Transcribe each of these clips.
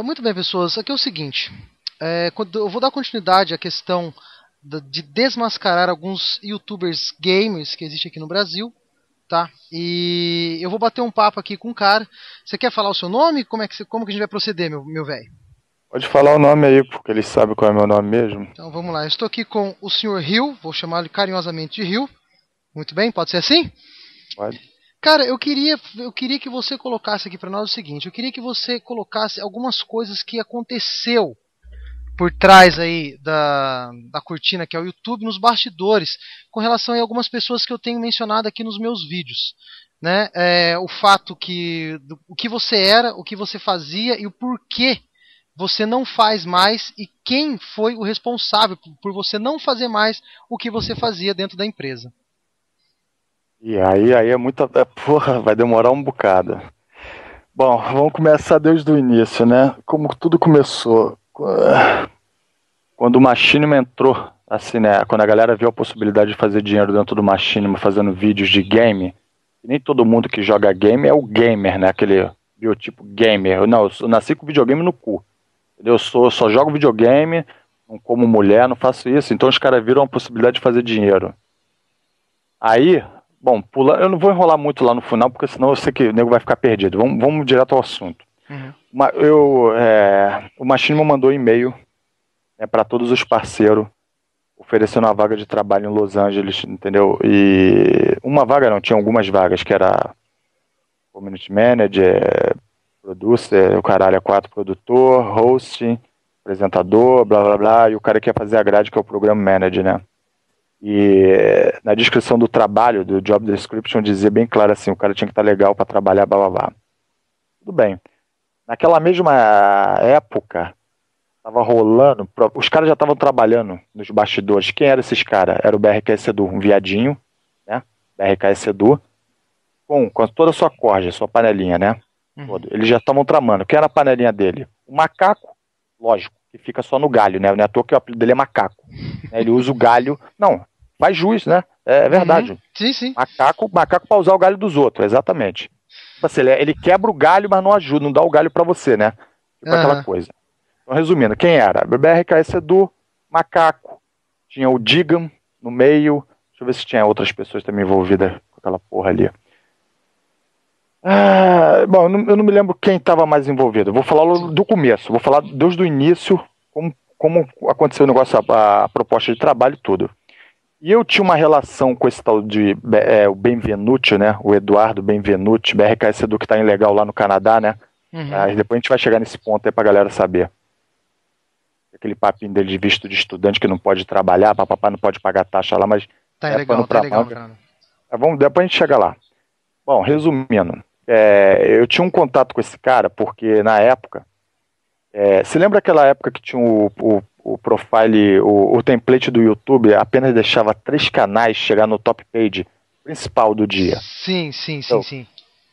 Muito bem, pessoas. Aqui é o seguinte: eu vou dar continuidade à questão de desmascarar alguns YouTubers gamers que existem aqui no Brasil, tá? E eu vou bater um papo aqui com um cara. Você quer falar o seu nome? Como que a gente vai proceder, meu velho? Pode falar o nome aí, porque eles sabem qual é meu nome mesmo. Então vamos lá. Eu estou aqui com o senhor Rio, vou chamá-lo carinhosamente de Rio. Muito bem, pode ser assim? Pode. Cara, eu queria que você colocasse aqui para nós o seguinte: eu queria que você colocasse algumas coisas que aconteceu por trás aí da cortina que é o YouTube, nos bastidores, com relação a algumas pessoas que eu tenho mencionado aqui nos meus vídeos. Né? O fato o que você era, o que você fazia e o porquê você não faz mais e quem foi o responsável por você não fazer mais o que você fazia dentro da empresa. E aí é muita. Porra, vai demorar um bocado. Bom, vamos começar desde o início, né? Como tudo começou. Quando o Machinima entrou, assim, né? Quando a galera viu a possibilidade de fazer dinheiro dentro do Machinima fazendo vídeos de game, e nem todo mundo que joga game é o gamer, né? Aquele biotipo gamer. Não, eu nasci com videogame no cu. Eu só jogo videogame, não como mulher, não faço isso. Então os caras viram a possibilidade de fazer dinheiro. Aí, bom, eu não vou enrolar muito lá no final, porque senão eu sei que o nego vai ficar perdido. Vamos direto ao assunto. Uhum. O Machinima mandou e-mail, né, para todos os parceiros, oferecendo uma vaga de trabalho em Los Angeles, entendeu? E uma vaga não, tinha algumas vagas, que era Community Manager, Producer, o caralho é 4, produtor, host, apresentador, blá blá blá, e o cara que ia fazer a grade, que é o Program Manager, né? E na descrição do trabalho, do job description, dizia bem claro assim, o cara tinha que estar legal para trabalhar, blá blá blá. Tudo bem. Naquela mesma época, tava rolando, os caras já estavam trabalhando nos bastidores. Quem eram esses caras? Era o BRKS Edu, um viadinho, né? BRKS Edu, com toda a sua corja, sua panelinha, né? Uhum. Eles já estavam tramando. Quem era a panelinha dele? O macaco, lógico, que fica só no galho, né? Não é à toa que o apelido dele é macaco. Ele usa o galho. Não, faz jus, né? É Uhum. verdade. Sim, sim. Macaco pra usar o galho dos outros, exatamente. Tipo assim, ele quebra o galho, mas não ajuda, não dá o galho pra você, né? Tipo aquela Aham. coisa. Então, resumindo, quem era? BRKS Edu, Macaco, tinha o Digam no meio. Deixa eu ver se tinha outras pessoas também envolvidas com aquela porra ali. Bom, eu não me lembro quem estava mais envolvido. Vou falar Sim. do começo, vou falar desde o início, como aconteceu o negócio, a proposta de trabalho e tudo. E eu tinha uma relação com esse tal de o Benvenuti, né? O Eduardo Benvenuti, BRKS Edu, que está ilegal lá no Canadá, né? Uhum. Depois a gente vai chegar nesse ponto aí pra galera saber. Aquele papinho dele de visto de estudante que não pode trabalhar, papapá, não pode pagar taxa lá, mas Tá é pano tá pra legal, manga. cara. Depois a gente chega lá. Bom, resumindo, eu tinha um contato com esse cara porque na época, você lembra aquela época que tinha o profile, o template do YouTube apenas deixava 3 canais chegar no top page principal do dia? Sim, sim, sim, Então, sim.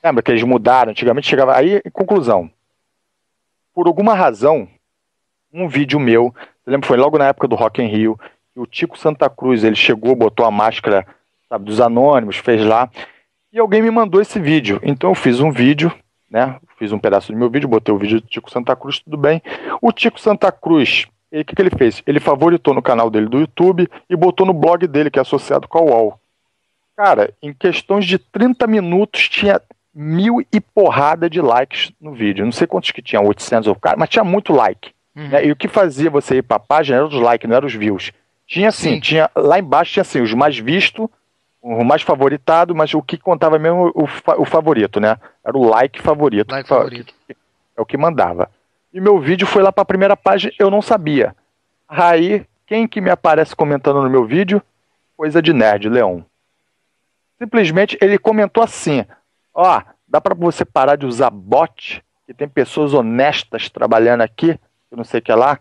lembra que eles mudaram? Antigamente chegava. Aí, em conclusão, por alguma razão, um vídeo meu, você lembra, foi logo na época do Rock in Rio, que o Tico Santa Cruz, ele chegou, botou a máscara, sabe, dos anônimos, fez lá, e alguém me mandou esse vídeo. Então eu fiz um vídeo, né? Fiz um pedaço do meu vídeo, botei o vídeo do Tico Santa Cruz, tudo bem. O Tico Santa Cruz, o que ele fez? Ele favoritou no canal dele do YouTube e botou no blog dele, que é associado com a UOL. Cara, em questões de 30 minutos tinha 1.000 e porrada de likes no vídeo. Não sei quantos que tinha, 800 ou cara, mas tinha muito like. Né? Uhum. E o que fazia você ir pra página era os likes, não eram os views. Tinha assim, Sim. tinha lá embaixo tinha assim, os mais vistos, o mais favoritado, mas o que contava mesmo o favorito, né? Era o like favorito, Like favorito. é o que mandava. E meu vídeo foi lá pra primeira página, eu não sabia. Aí, quem que me aparece comentando no meu vídeo? Coisa de nerd, Leon. Simplesmente ele comentou assim: ó, dá pra você parar de usar bot, que tem pessoas honestas trabalhando aqui, que não sei o que lá,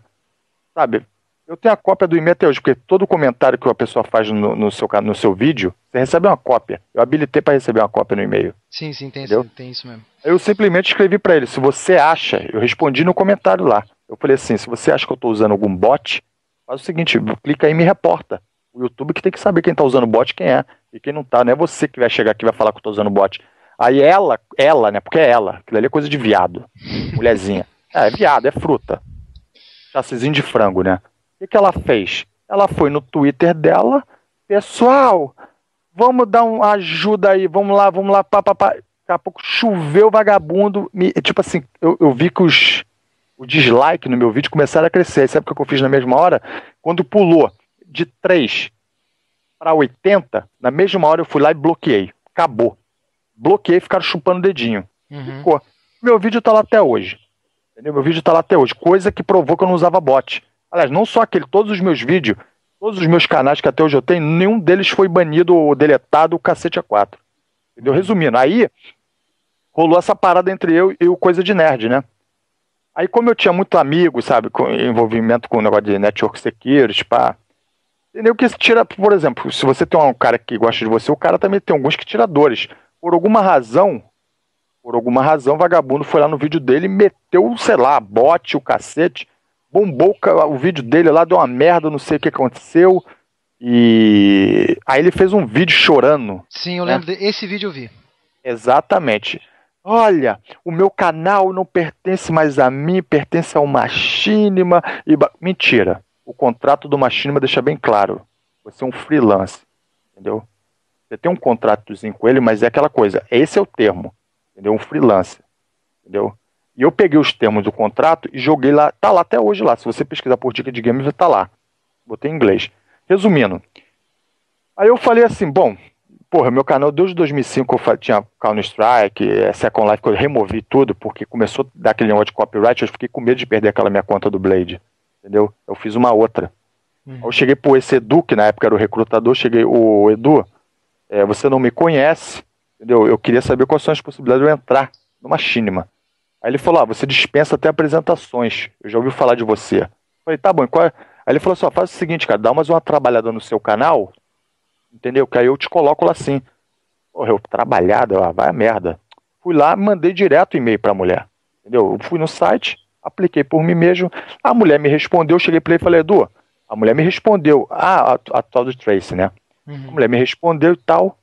sabe? Eu tenho a cópia do e-mail até hoje, porque todo comentário que a pessoa faz no seu vídeo, você recebe uma cópia. Eu habilitei para receber uma cópia no e-mail, Sim, sim, entendeu? tem isso mesmo. Eu simplesmente escrevi para ele: se você acha, eu respondi no comentário lá. Eu falei assim: se você acha que eu estou usando algum bot, faz o seguinte, clica aí e me reporta. O YouTube que tem que saber quem está usando bot e quem é. E quem não tá, não é você que vai chegar aqui e vai falar que eu tô usando bot. Aí ela, né, porque é ela, aquilo ali é coisa de viado, mulherzinha. É viado, é fruta. Chassizinho de frango, né? O que ela fez? Ela foi no Twitter dela, pessoal, vamos dar uma ajuda aí, vamos lá, pá. Daqui a pouco choveu vagabundo. Tipo assim, eu vi que o dislike no meu vídeo começaram a crescer. Sabe o que eu fiz na mesma hora? Quando pulou de 3 para 80, na mesma hora eu fui lá e bloqueei. Acabou. Bloqueei e ficaram chupando o dedinho. Ficou. Meu vídeo tá lá até hoje. Entendeu? Meu vídeo tá lá até hoje. Coisa que provou que eu não usava bot. Aliás, não só aquele, todos os meus vídeos, todos os meus canais que até hoje eu tenho, nenhum deles foi banido ou deletado, o cacete A4. Entendeu? Resumindo, aí rolou essa parada entre eu e o Coisa de Nerd, né? Aí como eu tinha muito amigo, sabe, com envolvimento com o negócio de network security, pá. Entendeu? Que tira, por exemplo, se você tem um cara que gosta de você, o cara também tem alguns que tira dores. Por alguma razão, o vagabundo foi lá no vídeo dele e meteu, sei lá, bot, o cacete, bombou o vídeo dele lá, deu uma merda, não sei o que aconteceu. E aí ele fez um vídeo chorando. Sim, eu lembro desse vídeo, eu vi. Exatamente. Olha, o meu canal não pertence mais a mim, pertence ao Machinima. Mentira. O contrato do Machinima deixa bem claro. Você é um freelance, entendeu? Você tem um contratozinho com ele, mas é aquela coisa. Esse é o termo, entendeu? Um freelance, entendeu? E eu peguei os termos do contrato e joguei lá. Tá lá até hoje lá. Se você pesquisar por dica de games, tá lá. Botei em inglês. Resumindo. Aí eu falei assim, bom, porra, meu canal desde 2005 eu tinha Counter-Strike, Second Life, que eu removi tudo, porque começou a dar aquele negócio de copyright, eu fiquei com medo de perder aquela minha conta do Blade, entendeu? Eu fiz uma outra. Aí eu cheguei pro esse Edu, que na época era o recrutador, o Edu, você não me conhece, entendeu? Eu queria saber quais são as possibilidades de eu entrar no Machinima. Aí ele falou, você dispensa até apresentações, eu já ouvi falar de você. Eu falei, tá bom, qual é? Aí ele falou assim, faz o seguinte, cara, dá mais uma trabalhada no seu canal, entendeu? Que aí eu te coloco lá assim. Porra, eu trabalhada, vai a merda. Fui lá, mandei direto e-mail pra mulher, entendeu? Eu fui no site, apliquei por mim mesmo, a mulher me respondeu, cheguei pra ele e falei, Edu, a mulher me respondeu, a tal do Tracy, né? A mulher me respondeu e tal.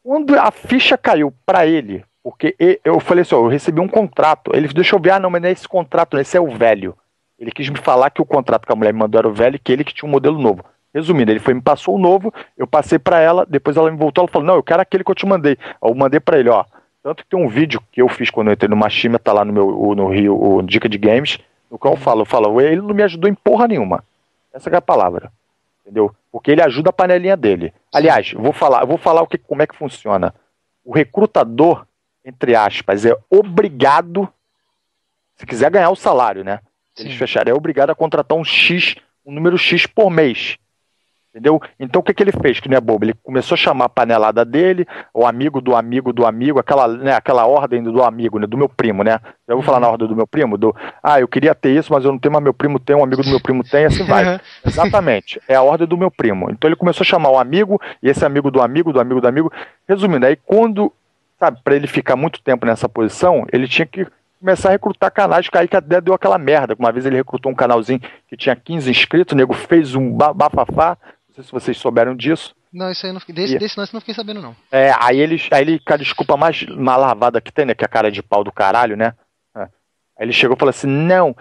Quando a ficha caiu pra ele, porque eu falei assim, eu recebi um contrato, ele deixou eu ver, não, mas não é esse contrato, não, esse é o velho. Ele quis me falar que o contrato que a mulher me mandou era o velho e que ele que tinha um modelo novo. Resumindo, ele me passou o novo, eu passei pra ela, depois ela me voltou, ela falou, não, eu quero aquele que eu te mandei. Eu mandei pra ele, ó. Tanto que tem um vídeo que eu fiz quando eu entrei no Machinima, tá lá no Rio, o Dica de Games, no qual eu falo, ele não me ajudou em porra nenhuma. Essa é a palavra. Entendeu? Porque ele ajuda a panelinha dele. Aliás, eu vou falar como é que funciona. O recrutador, entre aspas, é obrigado, se quiser ganhar o salário, né? Eles fecharem, é obrigado a contratar um número X por mês. Entendeu? Então o que ele fez, que não é bobo? Ele começou a chamar a panelada dele, o amigo do amigo do amigo, aquela ordem do amigo, né? Do meu primo, né? Eu vou falar na ordem do meu primo, eu queria ter isso, mas eu não tenho, mas meu primo tem, um amigo do meu primo tem, assim vai. Exatamente, é a ordem do meu primo. Então ele começou a chamar o amigo, e esse amigo do amigo, do amigo do amigo. Resumindo, aí quando, pra ele ficar muito tempo nessa posição, ele tinha que começar a recrutar canais, que aí que até deu aquela merda. Uma vez ele recrutou um canalzinho que tinha 15 inscritos, o nego fez um bafafá. Não sei se vocês souberam disso. Não, isso aí eu não fiquei. Desse lance eu não fiquei sabendo, não. Aí ele, com a desculpa mais mal lavada que tem, né? Que é a cara de pau do caralho, né? Aí ele chegou e falou assim: não,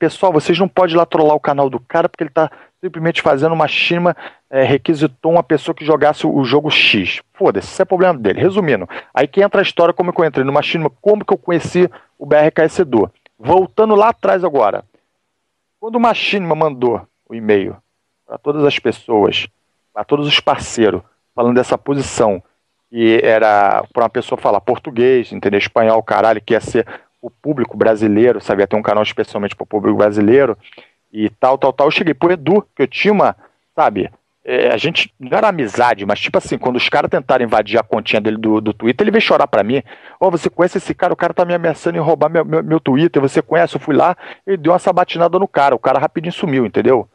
pessoal, vocês não podem ir lá trollar o canal do cara, porque ele tá simplesmente fazendo uma Machinima, requisitou uma pessoa que jogasse o jogo X. Foda-se, isso é problema dele. Resumindo, aí que entra a história como que eu entrei no Machinima, como que eu conheci o BRKS Edu. Voltando lá atrás agora. Quando o Machinima mandou o e-mail para todas as pessoas, para todos os parceiros, falando dessa posição, que era para uma pessoa falar português, entender espanhol, caralho, que ia ser o público brasileiro, sabia ter um canal especialmente para o público brasileiro, e tal. Eu cheguei pro Edu, que eu tinha uma, a gente não era amizade, mas tipo assim, quando os caras tentaram invadir a continha dele do Twitter, ele veio chorar pra mim. Você conhece esse cara? O cara tá me ameaçando em roubar meu Twitter, você conhece? Eu fui lá, ele deu uma sabatinada no cara, o cara rapidinho sumiu, entendeu?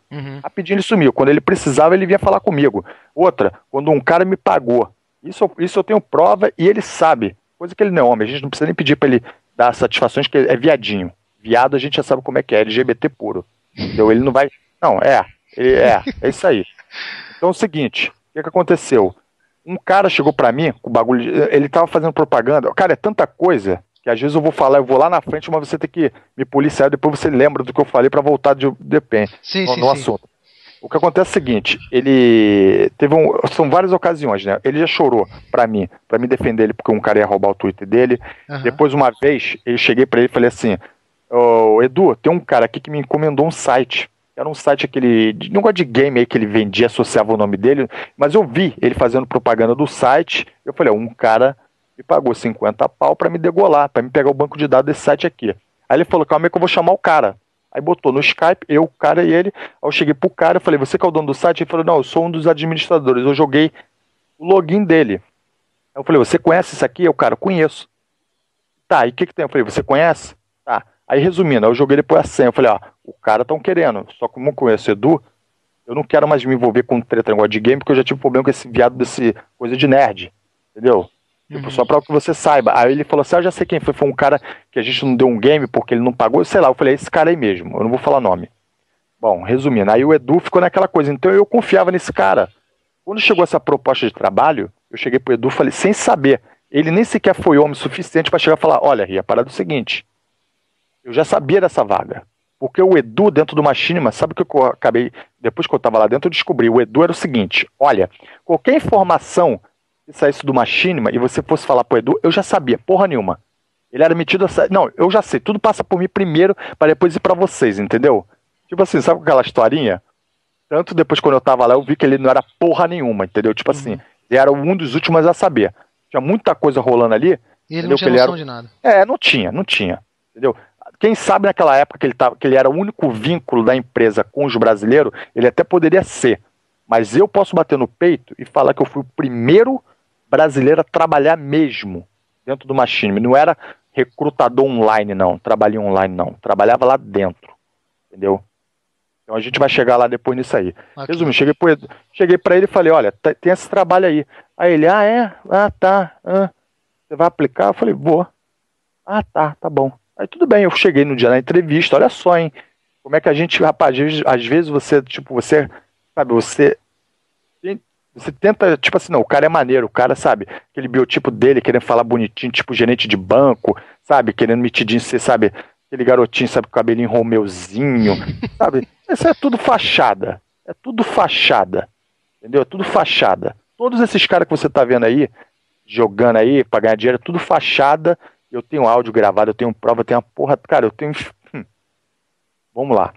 Rapidinho ele sumiu, quando ele precisava ele vinha falar comigo. Outra, quando um cara me pagou, isso eu tenho prova e ele sabe, coisa que ele não é homem, a gente não precisa nem pedir pra ele dar satisfações, que é viadinho. Viado a gente já sabe como é que é, LGBT puro. Entendeu? Ele não vai, não, é isso aí. Então é o seguinte, o que aconteceu? Um cara chegou pra mim com o bagulho, ele tava fazendo propaganda, cara, é tanta coisa que às vezes eu vou falar, eu vou lá na frente, mas você tem que me policiar, depois você lembra do que eu falei pra voltar no assunto. O que acontece é o seguinte, ele teve são várias ocasiões, né? Ele já chorou pra me defender ele, porque um cara ia roubar o Twitter dele. Depois, uma vez, eu cheguei pra ele e falei assim, Edu, tem um cara aqui que me encomendou um site. Era um site negócio de game aí que ele vendia, associava o nome dele, mas eu vi ele fazendo propaganda do site. Eu falei, um cara me pagou 50 pau pra me degolar, pra me pegar o banco de dados desse site aqui. Aí ele falou, calma aí que eu vou chamar o cara. Aí botou no Skype, eu, o cara e ele. Aí eu cheguei pro cara, eu falei, você que é o dono do site? Ele falou, não, eu sou um dos administradores. Eu joguei o login dele. Aí eu falei, você conhece isso aqui? O cara, conheço. Tá, e o que tem? Eu falei, você conhece? Tá. Aí resumindo, eu joguei depois a senha. Eu falei, o cara tão querendo. Só que como eu conheço o Edu, eu não quero mais me envolver com treta, negócio de game, porque eu já tive problema com esse viado desse coisa de nerd. Entendeu? Tipo, só pra que você saiba. Aí ele falou assim, eu já sei quem foi. Foi um cara que a gente não deu um game porque ele não pagou. Sei lá, eu falei, esse cara aí mesmo. Eu não vou falar nome. Bom, resumindo. Aí o Edu ficou naquela coisa. Então eu confiava nesse cara. Quando chegou essa proposta de trabalho, eu cheguei pro Edu e falei, sem saber. Ele nem sequer foi homem suficiente pra chegar e falar, olha, Ria, a parada é o seguinte. Eu já sabia dessa vaga. Porque o Edu, dentro do Machinima, sabe o que eu acabei... Depois que eu tava lá dentro, eu descobri. O Edu era o seguinte. Olha, qualquer informação... se saísse do Machinima e você fosse falar pro Edu, eu já sabia, porra nenhuma. Ele era metido a... Não, eu já sei, tudo passa por mim primeiro, para depois ir pra vocês, entendeu? Tipo assim, sabe aquela historinha? Tanto depois quando eu tava lá, eu vi que ele não era porra nenhuma, entendeu? Tipo assim, ele era um dos últimos a saber. Tinha muita coisa rolando ali. E ele não tinha noção de nada. Não tinha, entendeu? Quem sabe naquela época que ele era o único vínculo da empresa com os brasileiros, ele até poderia ser. Mas eu posso bater no peito e falar que eu fui o primeiro brasileiro a trabalhar mesmo dentro do Machinima. Não era recrutador online, não. Trabalhei online, não. Trabalhava lá dentro. Entendeu? Então a gente vai chegar lá depois nisso aí. Okay. Resumindo, cheguei pra ele e falei, olha, tem esse trabalho aí. Aí ele, tá. Você vai aplicar? Eu falei, vou. Tá bom. Aí tudo bem, eu cheguei no dia da entrevista, olha só, hein. Como é que a gente, rapaz, às vezes você, sabe, você tenta, tipo assim, não, o cara é maneiro, o cara, sabe, aquele biotipo dele, querendo falar bonitinho, tipo gerente de banco, sabe, querendo metidinho ser, sabe, aquele garotinho, sabe, com o cabelinho romeuzinho, sabe, isso é tudo fachada, entendeu, é tudo fachada. Todos esses caras que você tá vendo aí, jogando aí, pra ganhar dinheiro, é tudo fachada. Eu tenho áudio gravado, eu tenho prova, eu tenho uma porra, cara, eu tenho... Vamos lá.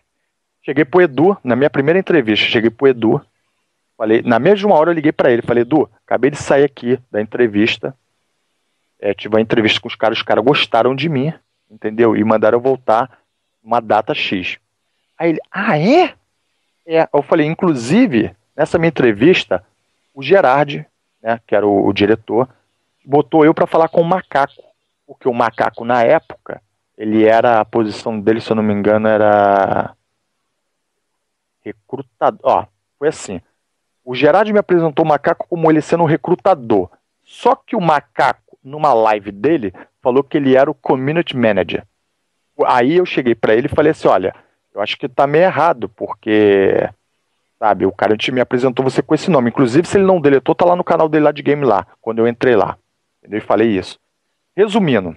Cheguei pro Edu, na minha primeira entrevista, falei, na mesma hora eu liguei pra ele, falei, Edu, acabei de sair aqui da entrevista, tive uma entrevista com os caras gostaram de mim, entendeu? E mandaram eu voltar uma data X. Aí ele, eu falei, inclusive, nessa minha entrevista, o Gerard, né, que era o diretor, botou eu pra falar com o Macaco, porque o Macaco, na época, ele era, a posição dele, se eu não me engano, era recrutador. Foi assim. O Gerard me apresentou o Macaco como ele sendo um recrutador. Só que o Macaco, numa live dele, falou que ele era o community manager. Aí eu cheguei pra ele e falei assim, olha, eu acho que tá meio errado, porque, sabe, o cara me apresentou você com esse nome. Inclusive, se ele não deletou, tá lá no canal dele lá de game lá, quando eu entrei lá. Entendeu? E falei isso. Resumindo,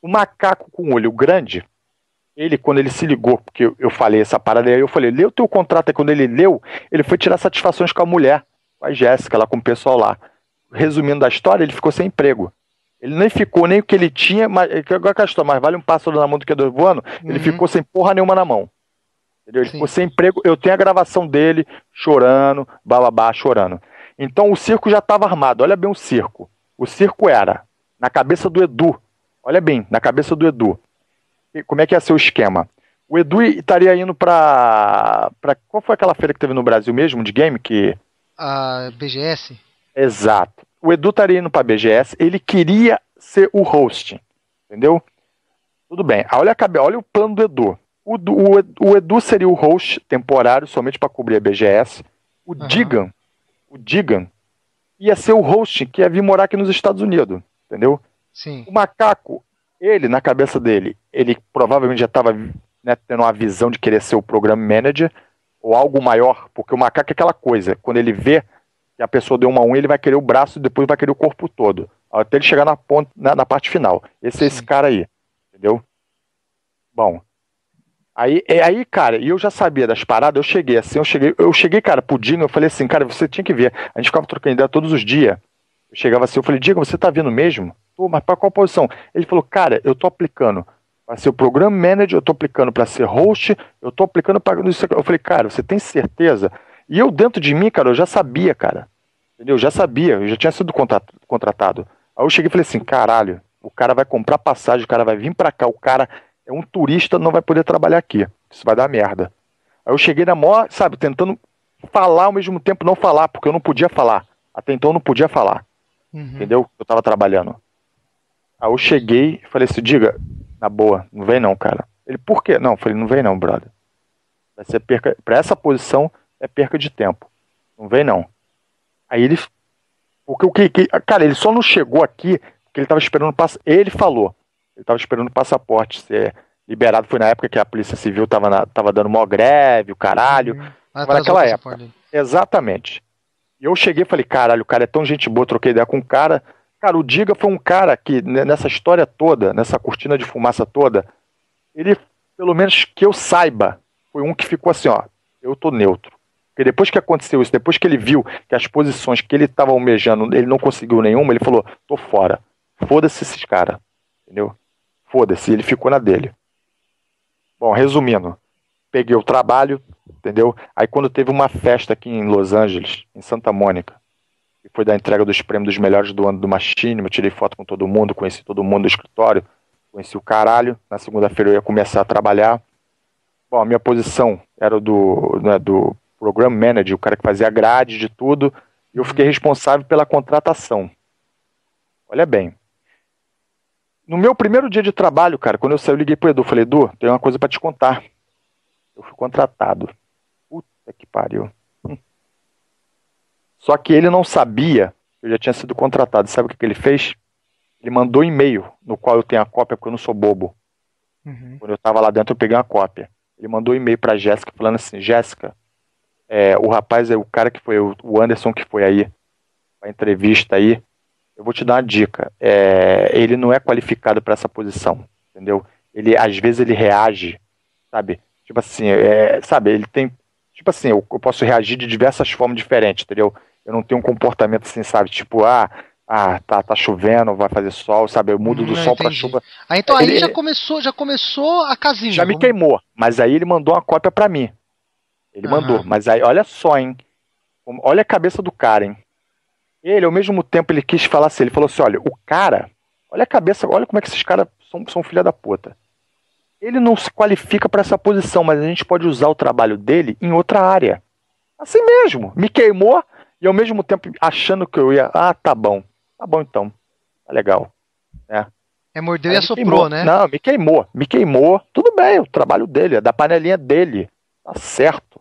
o Macaco com o olho grande, ele, quando ele se ligou, porque eu falei essa parada, aí eu falei, lê o teu contrato aí. Quando ele leu, ele foi tirar satisfações com a mulher, com a Jéssica, lá com o pessoal lá. Resumindo a história, ele ficou sem emprego. Ele nem ficou nem o que ele tinha, mas vale um pássaro na mão do que dois voando, ele ficou sem porra nenhuma na mão. Entendeu? Ele ficou sem emprego, eu tenho a gravação dele chorando, bababá, chorando. Então o circo já estava armado, olha bem o circo. O circo era na cabeça do Edu. Olha bem, na cabeça do Edu. Como é que ia ser o esquema? O Edu estaria indo pra... Qual foi aquela feira que teve no Brasil mesmo, de game? A BGS? Exato. O Edu estaria indo pra BGS, ele queria ser o host. Entendeu? Tudo bem. Olha o plano do Edu. O Edu seria o host temporário, somente para cobrir a BGS. O Digan ia ser o host que ia vir morar aqui nos Estados Unidos. Entendeu? Sim. O Macaco, ele, na cabeça dele, ele provavelmente já estava, né, tendo uma visão de querer ser o Program Manager ou algo maior, porque o Macaco é aquela coisa, quando ele vê que a pessoa deu uma unha, ele vai querer o braço e depois vai querer o corpo todo. Até ele chegar na ponta, na parte final. Esse é esse cara aí. Entendeu? Bom. Aí, cara, e eu já sabia das paradas, eu cheguei, cara, pro Dingo, eu falei assim, cara, você tinha que ver. A gente ficava trocando ideia todos os dias. Eu chegava assim, eu falei, Dingo, você tá vindo mesmo? Pô, mas pra qual posição? Ele falou, cara, eu tô aplicando pra ser o Program Manager, eu tô aplicando pra ser host, eu tô aplicando pra... Eu falei, cara, você tem certeza? E eu dentro de mim, cara, eu já sabia, cara. Entendeu? Eu já sabia, eu já tinha sido contratado. Aí eu cheguei e falei assim, caralho, o cara vai comprar passagem, o cara vai vir pra cá, o cara é um turista, não vai poder trabalhar aqui. Isso vai dar merda. Aí eu cheguei na maior, sabe, tentando falar ao mesmo tempo não falar, porque eu não podia falar. Até então eu não podia falar. Entendeu? Eu tava trabalhando. Aí eu cheguei e falei assim, diga, na boa, não vem não, cara. Ele, por quê? Não, eu falei, não vem não, brother. Vai ser perca, pra essa posição é perca de tempo. Não vem não. Aí ele, cara, ele só não chegou aqui porque ele tava esperando, ele falou, ele tava esperando o passaporte ser liberado, foi na época que a Polícia Civil tava dando mó greve, o caralho. Tava naquela época. Exatamente. E eu cheguei e falei, caralho, o cara é tão gente boa, troquei ideia com o cara. Cara, o Diga foi um cara que, nessa história toda, nessa cortina de fumaça toda, ele, pelo menos que eu saiba, foi um que ficou assim, ó, eu tô neutro. Porque depois que aconteceu isso, depois que ele viu que as posições que ele estava almejando, ele não conseguiu nenhuma, ele falou, tô fora. Foda-se esses caras. Entendeu? Foda-se, ele ficou na dele. Bom, resumindo, peguei o trabalho, entendeu? Aí quando teve uma festa aqui em Los Angeles, em Santa Mônica, que foi da entrega dos prêmios dos melhores do ano do Machinima, eu tirei foto com todo mundo, conheci todo mundo do escritório, conheci o caralho, na segunda-feira eu ia começar a trabalhar. Bom, a minha posição era do Program Manager, o cara que fazia a grade de tudo, e eu fiquei responsável pela contratação. Olha bem. No meu primeiro dia de trabalho, cara, quando eu saí, eu liguei pro Edu, falei, Edu, tem uma coisa pra te contar. Eu fui contratado. Puta que pariu. Só que ele não sabia que eu já tinha sido contratado. Sabe o que ele fez? Ele mandou e-mail, no qual eu tenho a cópia, porque eu não sou bobo. Quando eu tava lá dentro, eu peguei uma cópia. Ele mandou e-mail pra Jéssica, falando assim, Jéssica, o rapaz é o cara que foi, o Anderson que foi aí, a entrevista aí, eu vou te dar uma dica, ele não é qualificado para essa posição, entendeu? Ele, às vezes, ele reage, sabe? Tipo assim, sabe, ele tem, tipo assim, eu posso reagir de diversas formas diferentes, entendeu? Eu não tenho um comportamento assim, sabe, tipo, tá chovendo, vai fazer sol, sabe? Eu mudo do sol pra chuva. Então aí já começou a casinha. Já me queimou, mas aí ele mandou uma cópia pra mim. Ele mandou, mas aí, olha só, hein? Olha a cabeça do cara, hein? Ele, ao mesmo tempo, ele quis falar assim, ele falou assim, olha, o cara, olha a cabeça, olha como é que esses caras são filha da puta. Ele não se qualifica pra essa posição, mas a gente pode usar o trabalho dele em outra área. Assim mesmo, me queimou, e ao mesmo tempo achando que eu ia, tá bom então, tá legal. Mordeu e assoprou, né? Não, me queimou, tudo bem, o trabalho dele, é da panelinha dele, tá certo.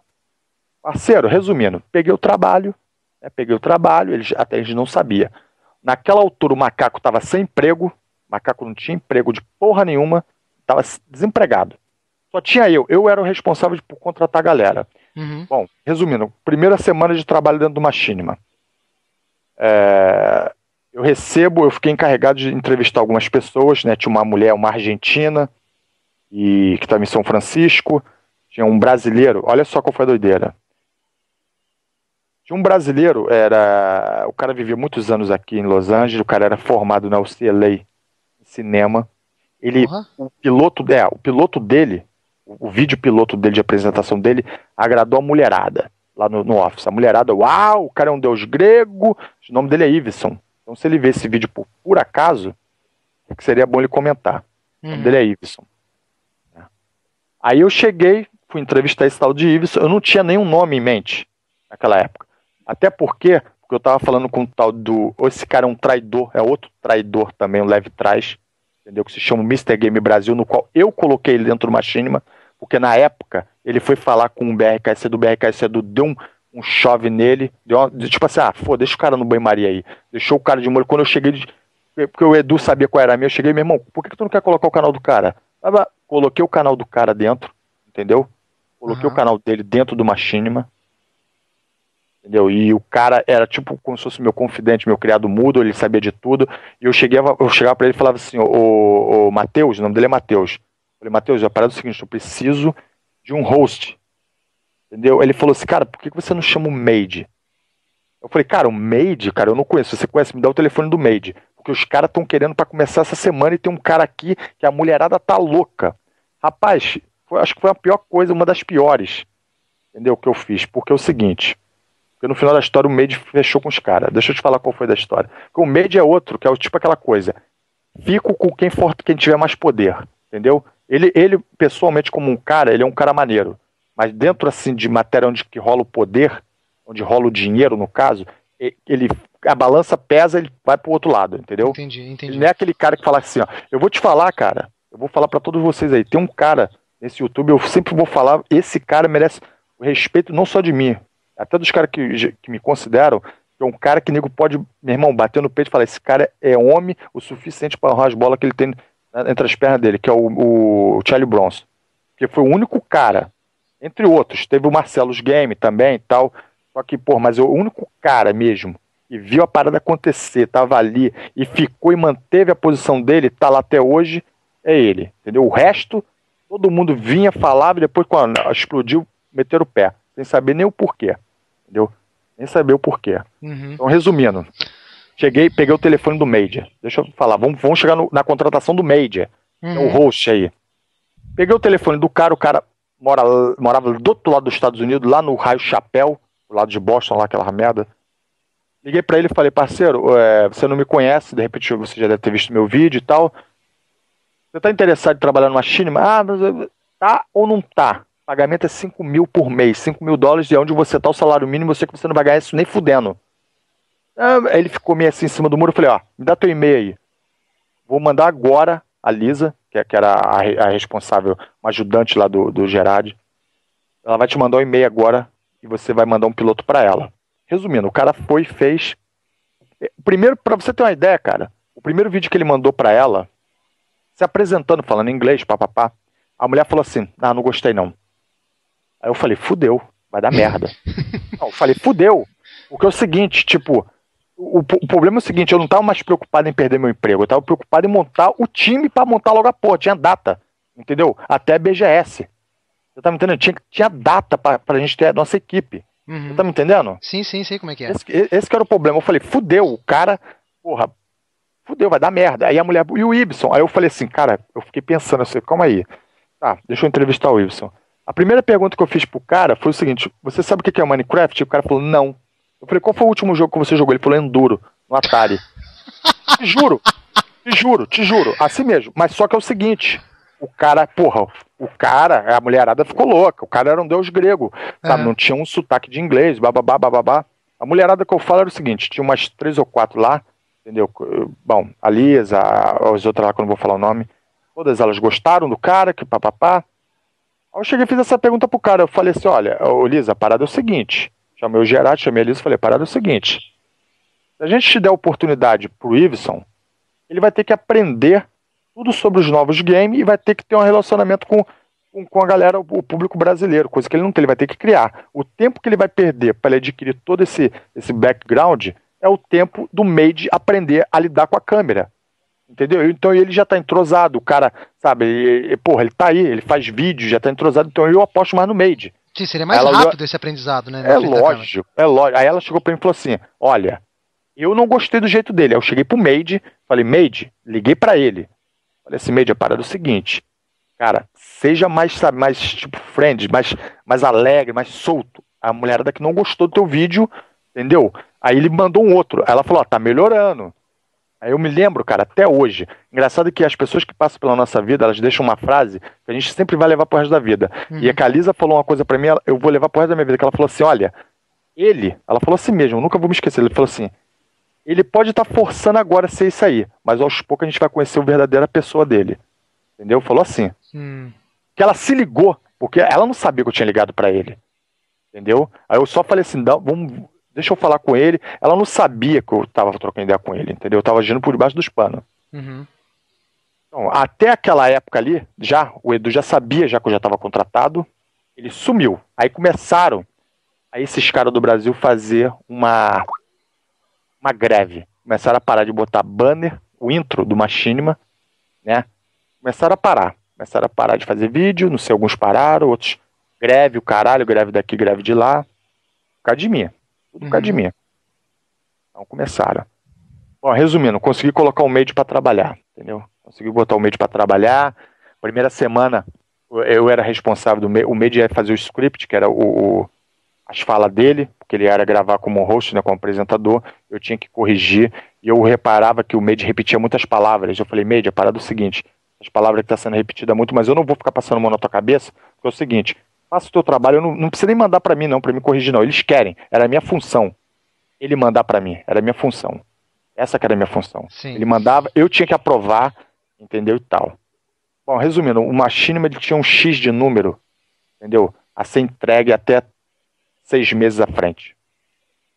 Parceiro, resumindo, peguei o trabalho, até eles não sabiam. Naquela altura o macaco tava sem emprego, o macaco não tinha emprego de porra nenhuma, tava desempregado. Só tinha eu era o responsável por contratar a galera. Bom, resumindo, primeira semana de trabalho dentro do Machinima. Eu fiquei encarregado de entrevistar algumas pessoas, né? Tinha uma mulher, uma argentina, que estava em São Francisco, tinha um brasileiro, olha só qual foi a doideira. Tinha um brasileiro, o cara vivia muitos anos aqui em Los Angeles, o cara era formado na UCLA em cinema. O piloto dele, o vídeo piloto dele, de apresentação dele, agradou a mulherada lá no office. A mulherada, uau, o cara é um deus grego, o nome dele é Iveson. Então se ele ver esse vídeo por acaso, seria bom ele comentar. O nome dele é Iveson. Aí eu cheguei, fui entrevistar esse tal de Iveson, eu não tinha nenhum nome em mente naquela época. Até porque eu tava falando com o tal esse cara é um traidor, é outro traidor também, um leve trás, entendeu? Que se chama Mr. Game Brasil, no qual eu coloquei ele dentro do Machinima, porque na época ele foi falar com o BRKC do deu um chove nele, tipo assim, deixa o cara no banho-maria aí, deixou o cara de molho. Quando eu cheguei, porque o Edu sabia qual era a minha, eu cheguei, meu irmão, por que tu não quer colocar o canal do cara? Coloquei o canal do cara dentro, entendeu? Coloquei o canal dele dentro do Machinima. entendeu? E o cara era tipo como se fosse meu confidente, meu criado mudo, ele sabia de tudo. E eu chegava pra ele e falava assim, ô Matheus, o nome dele é Matheus. Eu falei, Matheus, a parada é o seguinte, eu preciso de um host, entendeu? Ele falou assim, cara, por que você não chama o Made? Eu falei, cara, o Made, cara, eu não conheço. Você conhece? Me dá o telefone do Made. Porque os caras estão querendo pra começar essa semana e tem um cara aqui que a mulherada tá louca. Rapaz, acho que foi a pior coisa, uma das piores, entendeu? Que eu fiz. Porque é o seguinte, porque no final da história o Made fechou com os caras. Deixa eu te falar qual foi da história. Porque o Made é outro, que é tipo aquela coisa. Fico com quem tiver mais poder, entendeu? Ele, pessoalmente, como um cara, ele é um cara maneiro. Mas dentro, assim, de matéria onde que rola o poder, onde rola o dinheiro, no caso, a balança pesa, ele vai pro outro lado, entendeu? Entendi. Ele não é aquele cara que fala assim, ó, eu vou te falar, cara, eu vou falar pra todos vocês aí, tem um cara nesse YouTube, eu sempre vou falar, esse cara merece o respeito não só de mim, até dos caras que me consideram, que é um cara que nego pode, meu irmão, bater no peito e falar, esse cara é homem o suficiente para honrar as bolas que ele tem entre as pernas dele, que é o Charlie Bronson. Que foi o único cara, entre outros, teve o Marcelo's Game também e tal, só que, pô, mas o único cara mesmo que viu a parada acontecer, tava ali e ficou e manteve a posição dele, tá lá até hoje, é ele, entendeu? O resto, todo mundo vinha, falava e depois quando explodiu, meteram o pé, sem saber nem o porquê, entendeu? Nem saber o porquê. Uhum. Então, resumindo, peguei o telefone do Media. Deixa eu falar, vamos chegar na contratação do Media, que é o host aí. Peguei o telefone do cara, o cara morava do outro lado dos Estados Unidos, lá no Raio Chapéu, do lado de Boston, lá aquela merda. Liguei pra ele e falei, parceiro, você não me conhece, de repente você já deve ter visto meu vídeo e tal. Você tá interessado em trabalhar numa China? Mas tá ou não tá? Pagamento é 5 mil por mês, 5 mil dólares, e onde você tá o salário mínimo, você que você não vai ganhar isso nem fudendo. Aí ele ficou meio assim em cima do muro, eu falei, ó, me dá teu e-mail aí. Vou mandar agora a Lisa, que era a responsável, uma ajudante lá do Gerard. Ela vai te mandar um e-mail agora e você vai mandar um piloto pra ela. Resumindo, o cara foi e fez. Primeiro, pra você ter uma ideia, cara, o primeiro vídeo que ele mandou pra ela, se apresentando, falando inglês, papapá, a mulher falou assim, não gostei não. Aí eu falei, fudeu, vai dar merda. Não, eu falei, fudeu. Porque é o seguinte, tipo, o problema é o seguinte, eu não tava mais preocupado em perder meu emprego, eu tava preocupado em montar o time pra montar logo a porra, tinha data, entendeu? Até a BGS. Você tá me entendendo? Tinha data pra gente ter a nossa equipe. Você tá me entendendo? Sim, sei como é que é. Esse que era o problema. Eu falei, fudeu, o cara, porra, fudeu, vai dar merda. Aí a mulher, e o Ibson? Aí eu falei assim, cara, eu fiquei pensando assim, calma aí. Tá, deixa eu entrevistar o Ibson. A primeira pergunta que eu fiz pro cara foi o seguinte, você sabe o que é Minecraft? E o cara falou, não. Eu falei, qual foi o último jogo que você jogou? Ele falou, Enduro, no Atari. Te juro, assim mesmo. Mas só que é o seguinte, o cara, porra, a mulherada ficou louca, o cara era um deus grego, sabe? Não tinha um sotaque de inglês, bababá. A mulherada que eu falo era o seguinte, tinha umas 3 ou 4 lá, entendeu? Bom, a Lisa, as outras lá que eu não vou falar o nome, todas elas gostaram do cara, que papapá. Aí eu cheguei e fiz essa pergunta pro cara, eu falei assim, olha, ô Lisa, a parada é o seguinte, chamei o Gerard, chamei a Lisa e falei, a parada é o seguinte, se a gente te der a oportunidade pro Iveson, ele vai ter que aprender tudo sobre os novos games e vai ter que ter um relacionamento com a galera, o público brasileiro, coisa que ele não tem, ele vai ter que criar. O tempo que ele vai perder para ele adquirir todo esse background é o tempo do Made aprender a lidar com a câmera. Entendeu? Então ele já tá entrosado, o cara, sabe, porra, ele tá aí, ele faz vídeo, já tá entrosado, então eu aposto mais no Made. Sim, seria mais rápido esse aprendizado, né? É lógico. Aí ela chegou pra mim e falou assim, olha, eu não gostei do jeito dele. Aí eu cheguei pro Made, falei, Made, liguei pra ele. Falei assim, Made, a parada é o seguinte, cara, seja mais, sabe, mais tipo friend, mais alegre, mais solto. A mulherada que não gostou do teu vídeo, entendeu? Aí ele mandou um outro. Aí ela falou, ó, tá melhorando. Aí eu me lembro, cara, até hoje. Engraçado que as pessoas que passam pela nossa vida, elas deixam uma frase que a gente sempre vai levar pro resto da vida. E a Calisa falou uma coisa pra mim, eu vou levar pro resto da minha vida, que ela falou assim, olha, ela falou assim mesmo, eu nunca vou me esquecer, ele falou assim, ele pode estar forçando agora a ser isso aí, mas aos poucos a gente vai conhecer a verdadeira pessoa dele. Entendeu? Falou assim. Que ela se ligou, porque ela não sabia que eu tinha ligado pra ele. Entendeu? Aí eu só falei assim, deixa eu falar com ele. Ela não sabia que eu tava trocando ideia com ele, entendeu? Eu tava agindo por debaixo dos panos. Então, até aquela época ali, o Edu já sabia já que eu já tava contratado. Ele sumiu. Aí começaram Aí esses caras do Brasil fazer uma greve. Começaram a parar de botar banner, o intro do Machinima, né? Começaram a parar de fazer vídeo, não sei, alguns pararam, outros greve o caralho, greve daqui, greve de lá. Por causa de mim. Tudo por causa de mim. Então começaram. Bom, resumindo, consegui colocar o Made pra trabalhar, entendeu? Consegui botar o Made pra trabalhar. Primeira semana eu era responsável do Made. O Made ia fazer o script, que era as falas dele, porque ele era gravar como host, né, como apresentador. Eu tinha que corrigir. E eu reparava que o Made repetia muitas palavras. Eu falei, Made, a parada é o seguinte, as palavras que estão sendo repetidas muito, mas eu não vou ficar passando mão na tua cabeça, porque é o seguinte, faça o teu trabalho, eu não precisa nem mandar pra mim, não, pra me corrigir, não. Eles querem, era a minha função. Ele mandar pra mim, era a minha função. Essa que era a minha função. Sim. Ele mandava, eu tinha que aprovar, entendeu, e tal. Bom, resumindo, o Machinima ele tinha um X de número, entendeu, a ser entregue até 6 meses à frente.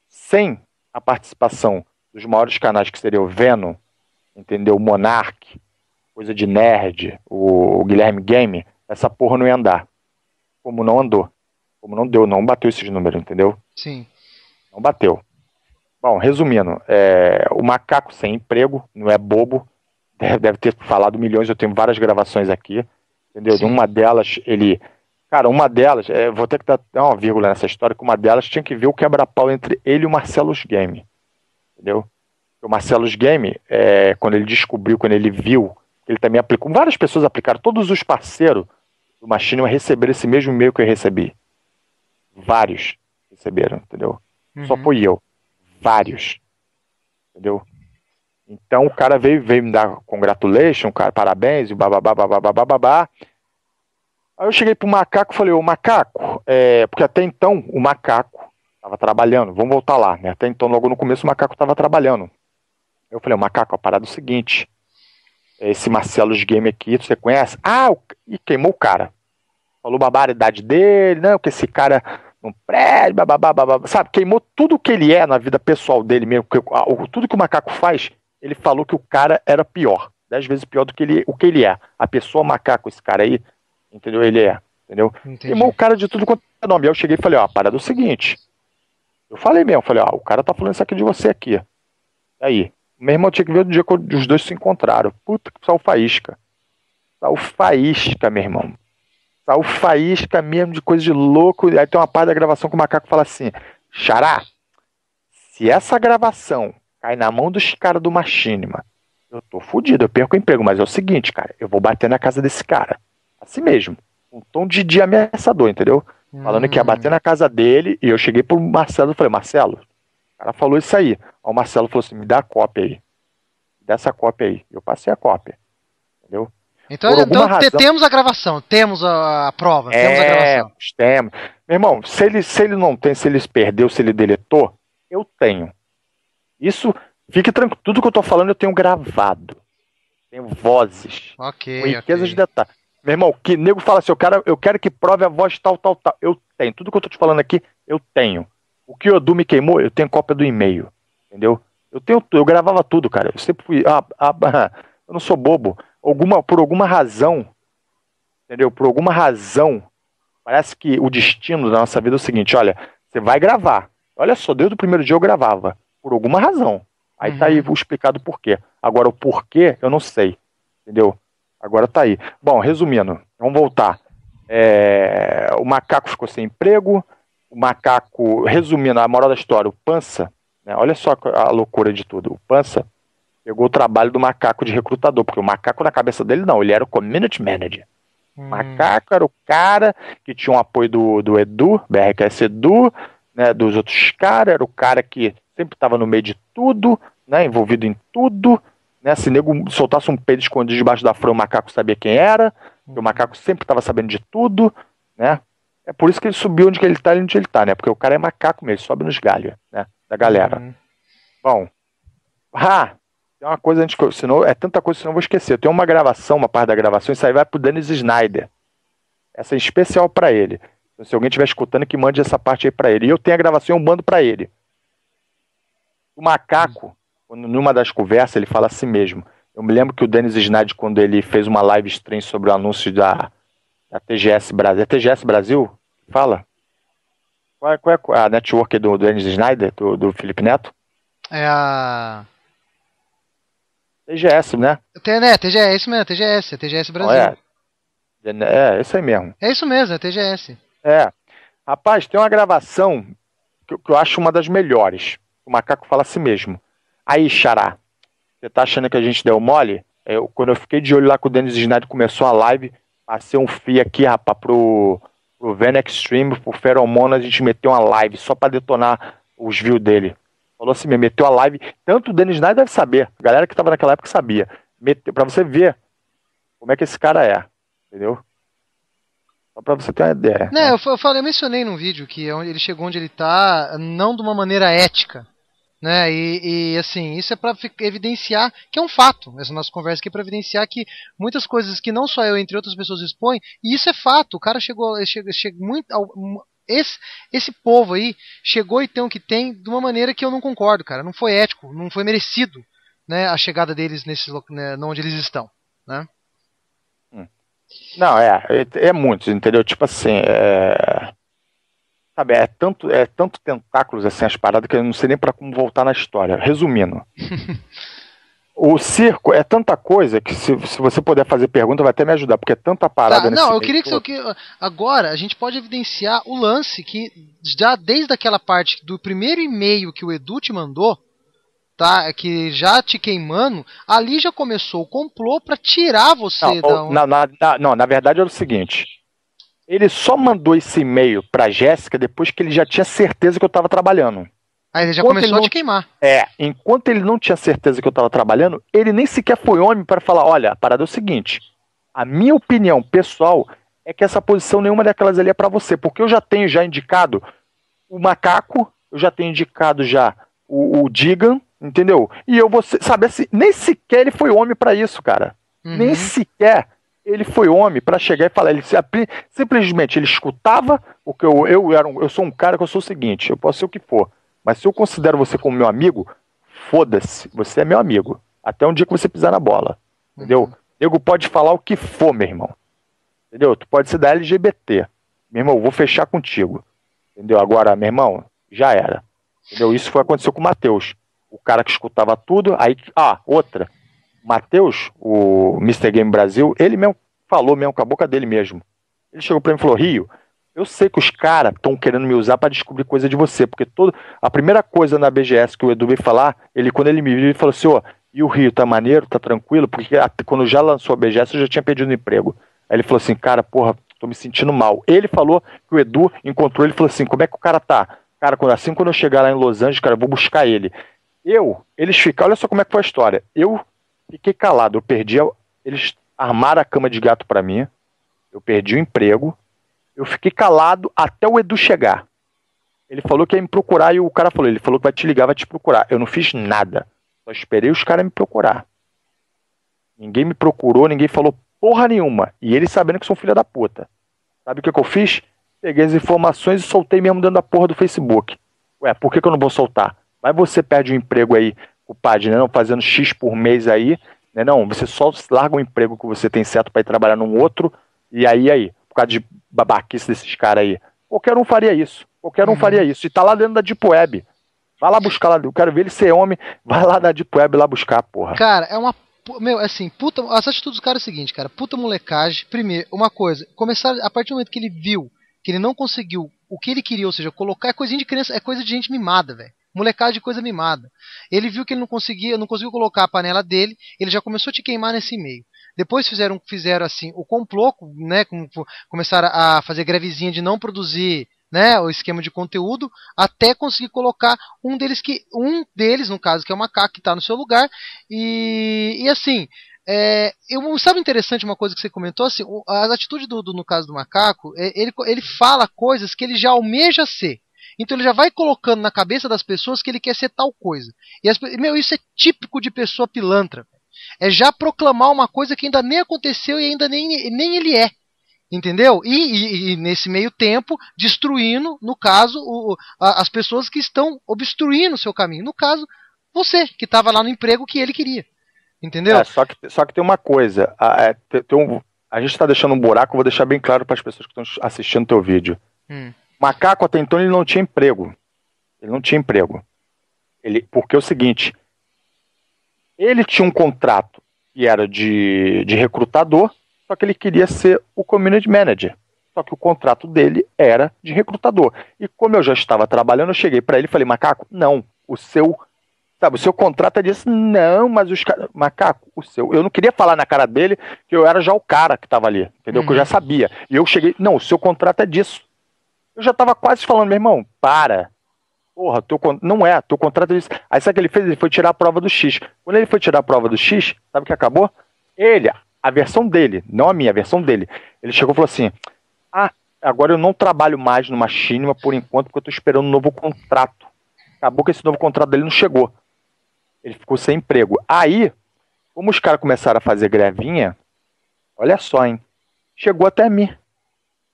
Sem a participação dos maiores canais, que seria o Venom, entendeu, o Monark, coisa de nerd, o Guilherme Game, essa porra não ia andar. Como não andou. Como não deu, não bateu esses números, entendeu? Sim. Não bateu. Bom, resumindo, o macaco sem emprego, não é bobo, deve ter falado milhões, eu tenho várias gravações aqui, entendeu? Sim. Uma delas, uma delas, vou ter que dar uma vírgula nessa história, que uma delas tinha que ver o quebra-pau entre ele e o Marcellus Game, entendeu? O Marcellus Game, quando ele descobriu, quando ele viu, ele também aplicou, várias pessoas aplicaram, todos os parceiros do Machinima receberam esse mesmo e-mail que eu recebi. Vários receberam, entendeu? Só fui eu. Vários. Entendeu? Então o cara veio me dar congratulation, cara, parabéns, e bababá. Aí eu cheguei pro macaco e falei, ô macaco, porque até então o macaco tava trabalhando, vamos voltar lá, né? Até então, logo no começo, o macaco tava trabalhando. Eu falei, ô macaco, a parada é o seguinte, esse Marcellus Game aqui, você conhece? E queimou o cara. Falou barbaridade dele, não, que esse cara não prende, bababá, sabe? Queimou tudo que ele é na vida pessoal dele mesmo, tudo que o macaco faz, ele falou que o cara era pior, 10 vezes pior do que o que ele é. A pessoa macaco, esse cara aí, entendeu? Ele entendeu? Entendi. Queimou o cara de tudo quanto é nome. Aí eu cheguei e falei, a parada é o seguinte, eu falei mesmo, o cara tá falando isso aqui de você aqui. Aí, meu irmão tinha que ver o dia que os dois se encontraram. Puta que saiu faísca. Saiu faísca, meu irmão. Saiu faísca mesmo, de coisa de louco. Aí tem uma parte da gravação que o macaco fala assim, Xará, se essa gravação cai na mão dos caras do Machinima, eu tô fudido, eu perco o emprego. Mas é o seguinte, cara, eu vou bater na casa desse cara. Assim mesmo. Um tom de ameaçador, entendeu? Falando que ia bater na casa dele. E eu cheguei pro Marcelo e falei, Marcelo, o cara falou isso aí. Aí o Marcelo falou assim, me dá a cópia aí. Me dá essa cópia aí. Eu passei a cópia. Entendeu? Então razão, temos a gravação, temos a prova, temos a gravação. Temos. Meu irmão, se ele não tem, se ele perdeu, se ele deletou, eu tenho. Isso, fique tranquilo, tudo que eu tô falando eu tenho gravado. Tenho vozes. Ok, com riqueza de detalhes. Meu irmão, que nego fala assim, eu quero que prove a voz tal. Eu tenho. Tudo que eu tô te falando aqui, eu tenho. O que o Edu me queimou, eu tenho cópia do e-mail. Entendeu? Eu gravava tudo, cara. Eu sempre fui. Eu não sou bobo. Por alguma razão, entendeu? Por alguma razão, parece que o destino da nossa vida é o seguinte, olha, você vai gravar. Olha só, desde o primeiro dia eu gravava. Por alguma razão. Aí tá aí explicado o porquê. Agora, o porquê, eu não sei. Entendeu? Agora tá aí. Bom, resumindo, vamos voltar. O macaco ficou sem emprego. O macaco, resumindo, a moral da história, o Pança, né, olha só a loucura de tudo. O Pança pegou o trabalho do macaco de recrutador, porque o macaco na cabeça dele não, ele era o community manager. O macaco era o cara que tinha o apoio do Edu, BRKS Edu, né, dos outros caras, era o cara que sempre estava no meio de tudo, né, envolvido em tudo, né, se nego soltasse um peido escondido debaixo da fronha, o macaco sabia quem era, o macaco sempre estava sabendo de tudo, né, é por isso que ele subiu onde ele tá, né, porque o cara é macaco mesmo, sobe nos galhos, né, da galera. Bom, tem uma coisa, senão, é tanta coisa que eu não vou esquecer. Tem uma gravação, uma parte da gravação, isso aí vai pro Dennis Snyder. Essa é especial pra ele. Então, se alguém estiver escutando, que mande essa parte aí pra ele. E eu tenho a gravação e eu mando pra ele. O macaco, numa das conversas, ele fala assim mesmo. Eu me lembro que o Dennis Snyder, quando ele fez uma live stream sobre o anúncio da TGS Brasil. É TGS Brasil? Fala? Qual é a network do Dennis Snyder, do Felipe Neto? É a... TGS, né? TGS, é isso mesmo, TGS, é TGS Brasil. Isso aí mesmo. É isso mesmo, é TGS. Rapaz, tem uma gravação que eu acho uma das melhores. O macaco fala assim mesmo. Aí, Xará, você tá achando que a gente deu mole? Quando eu fiquei de olho lá que o Dennis Snyder começou a live, passei um fio aqui, rapaz, pro Venom Extreme, pro Feromona, a gente meteu uma live só pra detonar os views dele. Falou assim, meteu a live. Tanto o Dennis Snyder deve saber. A galera que tava naquela época sabia. Pra você ver como é que esse cara é. Entendeu? Só pra você ter uma ideia. Né? Eu mencionei num vídeo que ele chegou onde ele tá, não de uma maneira ética. Né? E assim, isso é para evidenciar que é um fato. Essa nossa conversa aqui é para evidenciar que muitas coisas que não só eu, entre outras pessoas, expõem, e isso é fato. O cara chegou muito. Esse povo aí chegou e tem o que tem de uma maneira que eu não concordo, cara. Não foi ético, não foi merecido, né, a chegada deles né, onde eles estão. Né? Não, é muito, entendeu? Tipo assim, sabe, é tanto tentáculos assim as paradas que eu não sei nem pra como voltar na história. Resumindo, o circo é tanta coisa que se você puder fazer pergunta vai até me ajudar, porque é tanta parada nesse não, eu queria que agora a gente pode evidenciar o lance que já desde aquela parte do primeiro e-mail que o Edu te mandou, tá, que já te queimando, ali já começou o complô pra tirar você na verdade era o seguinte. Ele só mandou esse e-mail pra Jéssica depois que ele já tinha certeza que eu tava trabalhando. Aí ele já começou a te queimar. Enquanto ele não tinha certeza que eu tava trabalhando, ele nem sequer foi homem para falar, olha, a parada é o seguinte, a minha opinião pessoal é que essa posição nenhuma daquelas ali é pra você, porque eu já tenho indicado o Macaco, eu já tenho indicado já o Digan, entendeu? E eu vou saber se nem sequer ele foi homem pra isso, cara. Nem sequer ele foi homem pra chegar e falar. Ele simplesmente ele escutava, porque eu sou um cara que eu sou o seguinte, eu posso ser o que for, mas se eu considero você como meu amigo, foda-se, você é meu amigo. Até um dia que você pisar na bola. Entendeu? Nego pode falar o que for, meu irmão. Entendeu? Tu pode ser da LGBT. Meu irmão, eu vou fechar contigo. Entendeu? Agora, meu irmão, já era. Entendeu? Isso aconteceu com o Matheus. O cara que escutava tudo, aí... outra. Matheus, o Mr. Game Brasil, ele mesmo falou mesmo com a boca dele mesmo. Ele chegou pra mim e falou, Rio, eu sei que os caras estão querendo me usar pra descobrir coisa de você, porque a primeira coisa na BGS que o Edu veio falar, quando ele me viu, ele falou assim, e o Rio, tá maneiro, tá tranquilo? Porque quando já lançou a BGS, eu já tinha perdido o emprego. Aí ele falou assim, cara, porra, tô me sentindo mal. Ele falou que o Edu encontrou ele e falou assim, como é que o cara tá? Cara, quando eu chegar lá em Los Angeles, cara, eu vou buscar ele. Eles ficaram, olha só como é que foi a história. Eu fiquei calado, eles armaram a cama de gato pra mim, eu perdi o emprego, eu fiquei calado até o Edu chegar. Ele falou que ia me procurar e o cara falou, ele falou que vai te ligar, vai te procurar. Eu não fiz nada, só esperei os caras me procurar. Ninguém me procurou, ninguém falou porra nenhuma. E eles sabendo que sou filho da puta. Sabe o que eu fiz? Peguei as informações e soltei mesmo dentro da porra do Facebook. Ué, por que eu não vou soltar? Mas você perde um emprego aí, compadre, né? Não, fazendo X por mês aí, né? Não, você só larga um emprego que você tem certo pra ir trabalhar num outro, e aí, por causa de babaquice desses caras aí. Qualquer um faria isso. Faria isso. E tá lá dentro da Deep Web. Vai lá buscar lá. Eu quero ver ele ser homem. Vai lá na Deep Web lá buscar, porra. Cara, é uma... Meu, assim, puta... As atitudes do cara é o seguinte, cara. Puta molecagem. Primeiro, uma coisa. Começar... A partir do momento que ele viu que ele não conseguiu o que ele queria, ou seja, colocar... É coisinha de criança. É coisa de gente mimada, velho. Molecagem de coisa mimada. Ele viu que ele não conseguiu colocar a panela dele. Ele já começou a te queimar nesse e-mail. Depois fizeram assim o complô, né? Começaram a fazer grevezinha de não produzir, né, o esquema de conteúdo, até conseguir colocar um deles, no caso, que é o Macaco, que está no seu lugar. E assim, sabe interessante uma coisa que você comentou? Assim, as atitudes no caso do Macaco, ele fala coisas que ele já almeja ser. Então ele já vai colocando na cabeça das pessoas que ele quer ser tal coisa. E isso é típico de pessoa pilantra. É já proclamar uma coisa que ainda nem aconteceu e ainda nem ele é. Entendeu? E nesse meio tempo, destruindo, no caso, as pessoas que estão obstruindo o seu caminho. No caso, você, que estava lá no emprego que ele queria. Entendeu? Só que tem uma coisa. A gente está deixando um buraco, eu vou deixar bem claro para as pessoas que estão assistindo o teu vídeo. Macaco, até então, ele não tinha emprego. Ele não tinha emprego. Porque é o seguinte, ele tinha um contrato que era de recrutador, só que ele queria ser o community manager. Só que o contrato dele era de recrutador. E como eu já estava trabalhando, eu cheguei para ele e falei, Macaco, não, o seu contrato é disso. Não, mas os caras... Macaco, o seu... Eu não queria falar na cara dele que eu era já o cara que estava ali, entendeu? Que eu já sabia. E eu cheguei, não, o seu contrato é disso. Eu já estava quase falando, meu irmão, para. Porra, não é, teu contrato é disso. Aí sabe o que ele fez? Ele foi tirar a prova do X. Quando ele foi tirar a prova do X, sabe o que acabou? A versão dele, não a minha, a versão dele. Ele chegou e falou assim, agora eu não trabalho mais no Machinima por enquanto, porque eu tô esperando um novo contrato. Acabou que esse novo contrato dele não chegou. Ele ficou sem emprego. Aí, como os caras começaram a fazer grevinha, olha só, hein? Chegou até mim.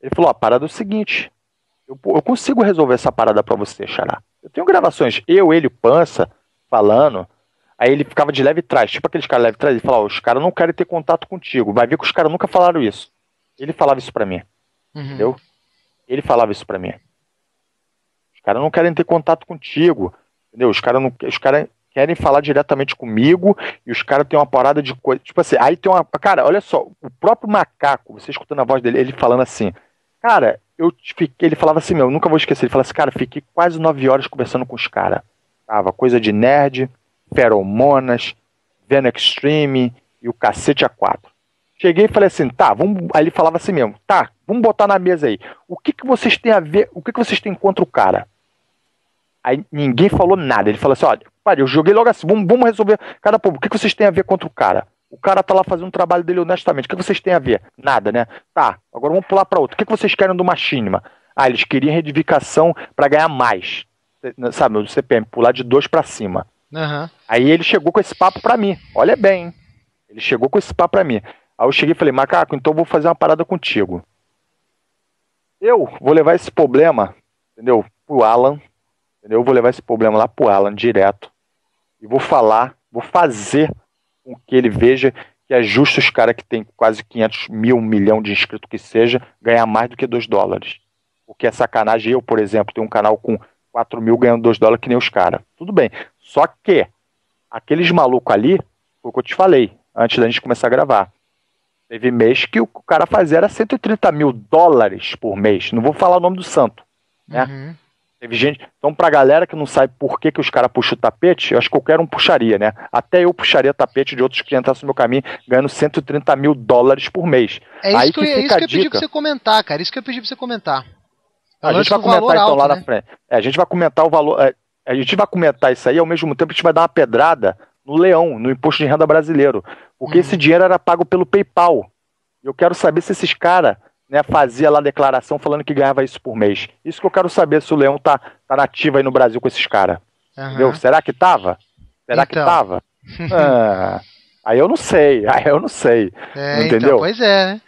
Ele falou, a parada é o seguinte, eu consigo resolver essa parada pra você, Xará. Eu tenho gravações, ele, o Pança, falando. Aí ele ficava de leve trás, tipo aqueles caras leve trás. Ele falava, os caras não querem ter contato contigo. Vai ver que os caras nunca falaram isso. Ele falava isso pra mim. Entendeu? Ele falava isso pra mim. Os caras não querem ter contato contigo. Entendeu? Os caras querem falar diretamente comigo. E os caras têm uma parada de coisa. Tipo assim, aí tem uma. Cara, olha só, o próprio Macaco, você escutando a voz dele, ele falando assim, cara, ele falava assim, eu nunca vou esquecer, ele falava assim, cara, fiquei quase 9 horas conversando com os caras. Tava coisa de nerd, feromonas, Venom Extreme e o cacete A4. Cheguei e falei assim, tá, vamos. Aí ele falava assim mesmo, tá, vamos botar na mesa aí. O que vocês têm a ver, o que vocês têm contra o cara? Aí ninguém falou nada. Ele falou assim, olha, eu joguei logo assim, vamos resolver cada povo. O que vocês têm a ver contra o cara? O cara tá lá fazendo o trabalho dele honestamente. O que vocês têm a ver? Nada, né? Tá, agora vamos pular pra outro. O que vocês querem do Machinima? Eles queriam reivindicação pra ganhar mais. Sabe, do CPM, pular de 2 pra cima. Aí ele chegou com esse papo pra mim. Olha bem, hein? Ele chegou com esse papo pra mim. Aí eu cheguei e falei, Macaco, então eu vou fazer uma parada contigo. Eu vou levar esse problema, entendeu, pro Alan. Entendeu? Eu vou levar esse problema lá pro Alan direto. E vou fazer com que ele veja que é justo os caras que tem quase 500 mil, 1 milhão de inscritos que seja, ganhar mais do que $2. Porque é sacanagem. Eu, por exemplo, tenho um canal com 4 mil ganhando $2 que nem os caras. Tudo bem. Só que aqueles malucos ali, foi o que eu te falei antes da gente começar a gravar. Teve mês que o cara fazia era $130 mil por mês. Não vou falar o nome do santo, né? Teve gente. Então, pra galera que não sabe por que os caras puxam o tapete, eu acho que qualquer um puxaria, né? Até eu puxaria tapete de outros que entrassem no meu caminho ganhando $130 mil por mês. É isso que eu ia pedir pra você comentar, cara. Isso que eu ia pedir pra você comentar. A gente vai comentar então lá na frente. A gente vai comentar o valor. A gente vai comentar isso aí, ao mesmo tempo a gente vai dar uma pedrada no leão, no imposto de renda brasileiro. Porque esse dinheiro era pago pelo PayPal. Eu quero saber se esses caras, né, fazia lá a declaração falando que ganhava isso por mês. Isso que eu quero saber, se o leão tá nativo aí no Brasil com esses caras. Entendeu? Será que tava? Será que tava? Aí eu não sei. Entendeu? Então, pois é, né?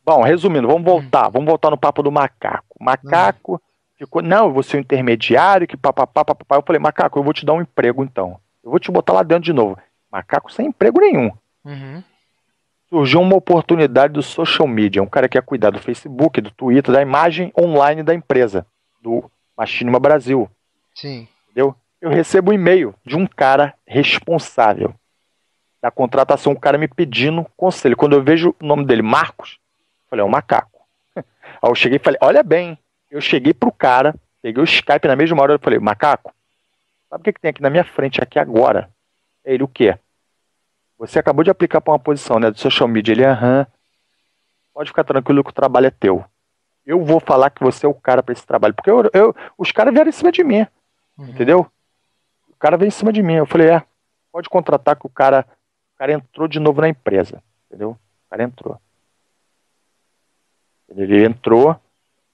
Bom, resumindo, vamos voltar no papo do Macaco. O Macaco ficou, não, eu vou ser o intermediário, que papapá. Eu falei, Macaco, eu vou te dar um emprego então. Eu vou te botar lá dentro de novo. Macaco sem emprego nenhum. Surgiu uma oportunidade do social media. Um cara que ia cuidar do Facebook, do Twitter, da imagem online da empresa, do Machinima Brasil. Sim. Entendeu? Eu recebo um e-mail de um cara responsável da contratação, um cara me pedindo conselho. Quando eu vejo o nome dele, Marcos, eu falei, é o Macaco. Aí eu cheguei e falei, olha bem, eu cheguei pro cara, peguei o Skype na mesma hora, eu falei, Macaco, sabe o que tem aqui na minha frente, aqui agora? Ele, o quê? Você acabou de aplicar para uma posição, né, do social media. Ele, pode ficar tranquilo que o trabalho é teu. Eu vou falar que você é o cara para esse trabalho. Porque os caras vieram em cima de mim, entendeu? O cara veio em cima de mim. Eu falei, pode contratar que o cara entrou de novo na empresa, entendeu? O cara entrou. Ele entrou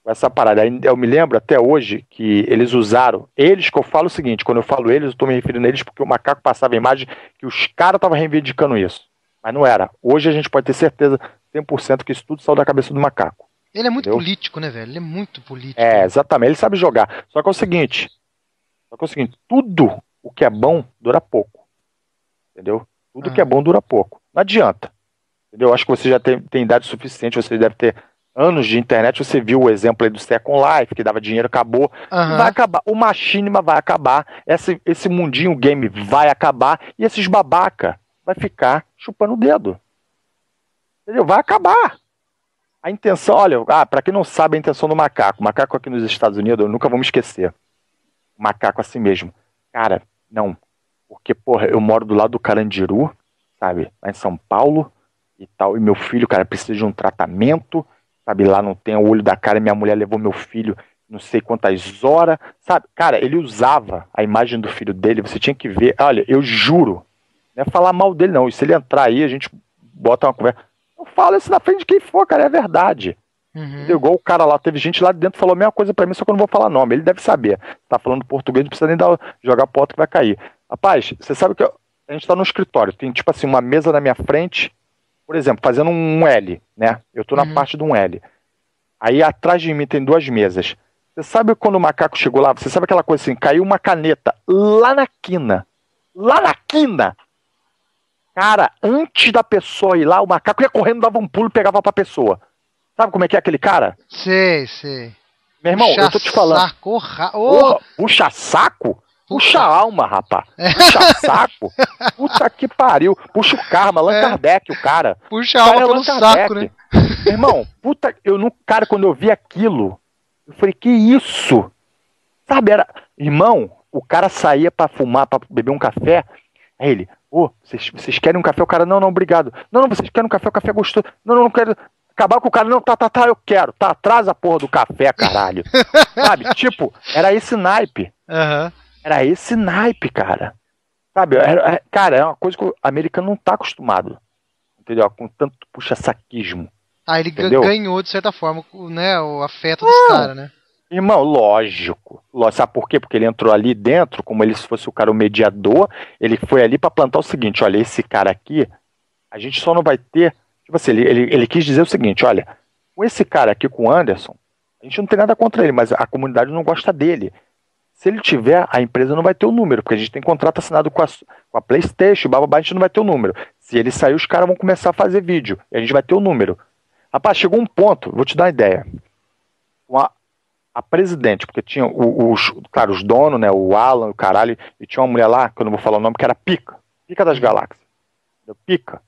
com essa parada. Aí eu me lembro até hoje que eles usaram, que eu falo o seguinte, quando eu falo eles, eu estou me referindo a eles porque o Macaco passava a imagem que os caras estavam reivindicando isso. Mas não era. Hoje a gente pode ter certeza, 100%, que isso tudo saiu da cabeça do Macaco. Ele é muito político, né, velho? Ele é muito político. Exatamente. Ele sabe jogar. Só que é o seguinte, tudo o que é bom dura pouco. Entendeu? Tudo que é bom dura pouco. Não adianta. Entendeu? Eu acho que você já tem idade suficiente, você deve ter anos de internet, você viu o exemplo aí do Second Life, que dava dinheiro, acabou. Vai acabar. O Machinima vai acabar. Esse mundinho game vai acabar. E esses babaca vai ficar chupando o dedo. Entendeu? Vai acabar. A intenção, olha, pra quem não sabe a intenção do macaco. O macaco aqui nos Estados Unidos, eu nunca vou me esquecer. O macaco assim mesmo. Cara, não. Porque, porra, eu moro do lado do Carandiru, sabe? Lá em São Paulo e tal. E meu filho, cara, precisa de um tratamento. Sabe, lá não tem o olho da cara, minha mulher levou meu filho não sei quantas horas, sabe? Cara, ele usava a imagem do filho dele, você tinha que ver, olha, eu juro, não é falar mal dele não, e se ele entrar aí, a gente bota uma conversa, eu falo isso na frente de quem for, cara, é verdade. Igual o cara lá, teve gente lá dentro que falou a mesma coisa pra mim, só que eu não vou falar nome, ele deve saber, tá falando português, não precisa nem jogar pro outro que vai cair. Rapaz, você sabe que a gente tá no escritório, tem tipo assim, uma mesa na minha frente, por exemplo, fazendo um L, né? Eu tô na parte de um L. Aí atrás de mim tem 2 mesas. Você sabe quando o macaco chegou lá? Você sabe aquela coisa assim, caiu uma caneta lá na quina. Lá na quina! Cara, antes da pessoa ir lá, o macaco ia correndo, dava um pulo e pegava pra pessoa. Sabe como é que é aquele cara? Sei. Meu irmão, eu tô te falando. Saco, puxa saco? Puxa alma, rapaz. Puxa saco. Puta que pariu. Puxa o karma, Allan Kardec, o cara. Puxa alma pelo saco, né? Meu irmão, cara, quando eu vi aquilo, eu falei, que isso? Sabe, irmão, o cara saía pra fumar, pra beber um café. Aí ele, vocês querem um café? O cara, não, obrigado. Não, vocês querem um café? O café é gostoso. Não quero. Acabar com o cara, não, tá, eu quero. Tá, traz a porra do café, caralho. Sabe, tipo, era esse naipe. Era esse naipe, cara. Sabe, cara, é uma coisa que o americano não tá acostumado. Entendeu? Com tanto puxa-saquismo. Ele ganhou, de certa forma, né, o afeto dos caras, né? Irmão, lógico. Sabe por quê? Porque ele entrou ali dentro, como ele se fosse o cara o mediador, ele foi ali pra plantar o seguinte, olha, esse cara aqui, a gente só não vai ter... Tipo assim, ele quis dizer o seguinte, olha, com esse cara aqui, com o Anderson, a gente não tem nada contra ele, mas a comunidade não gosta dele. Se ele tiver, a empresa não vai ter o número, porque a gente tem contrato assinado com a PlayStation, bababá, a gente não vai ter o número. Se ele sair, os caras vão começar a fazer vídeo, e a gente vai ter o número. Rapaz, chegou um ponto, vou te dar uma ideia. A presidente, porque tinha claro, os donos, né, o Alan, o caralho, e tinha uma mulher lá, que eu não vou falar o nome, que era Pica das Galáxias. Pica.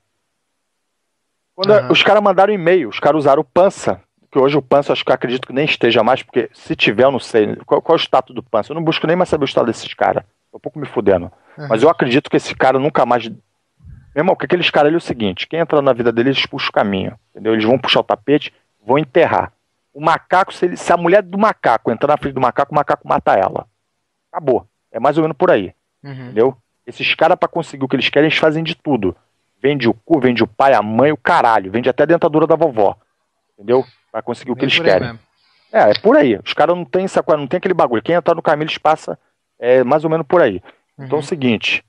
Quando os caras mandaram e-mail, os caras usaram o Pança, que hoje o Pança acho que eu acredito que nem esteja mais, porque se tiver eu não sei, qual é o status do Pança? Eu não busco nem mais saber o status desses caras, tô um pouco me fudendo. Mas eu acredito que esse cara nunca mais... Meu irmão, que aqueles caras ali é o seguinte, quem entrar na vida deles, eles puxam o caminho, entendeu? Eles vão puxar o tapete, vão enterrar. O macaco, se a mulher do macaco entrar na frente do macaco, o macaco mata ela. Acabou. É mais ou menos por aí. Entendeu? Esses caras, pra conseguir o que eles querem, eles fazem de tudo. Vende o cu, vende o pai, a mãe, o caralho. Vende até a dentadura da vovó. Entendeu? Pra conseguir o que eles querem. É por aí. Os caras não tem essa coisa, não tem aquele bagulho. Quem entrar no caminho, eles passam mais ou menos por aí. Então é o seguinte.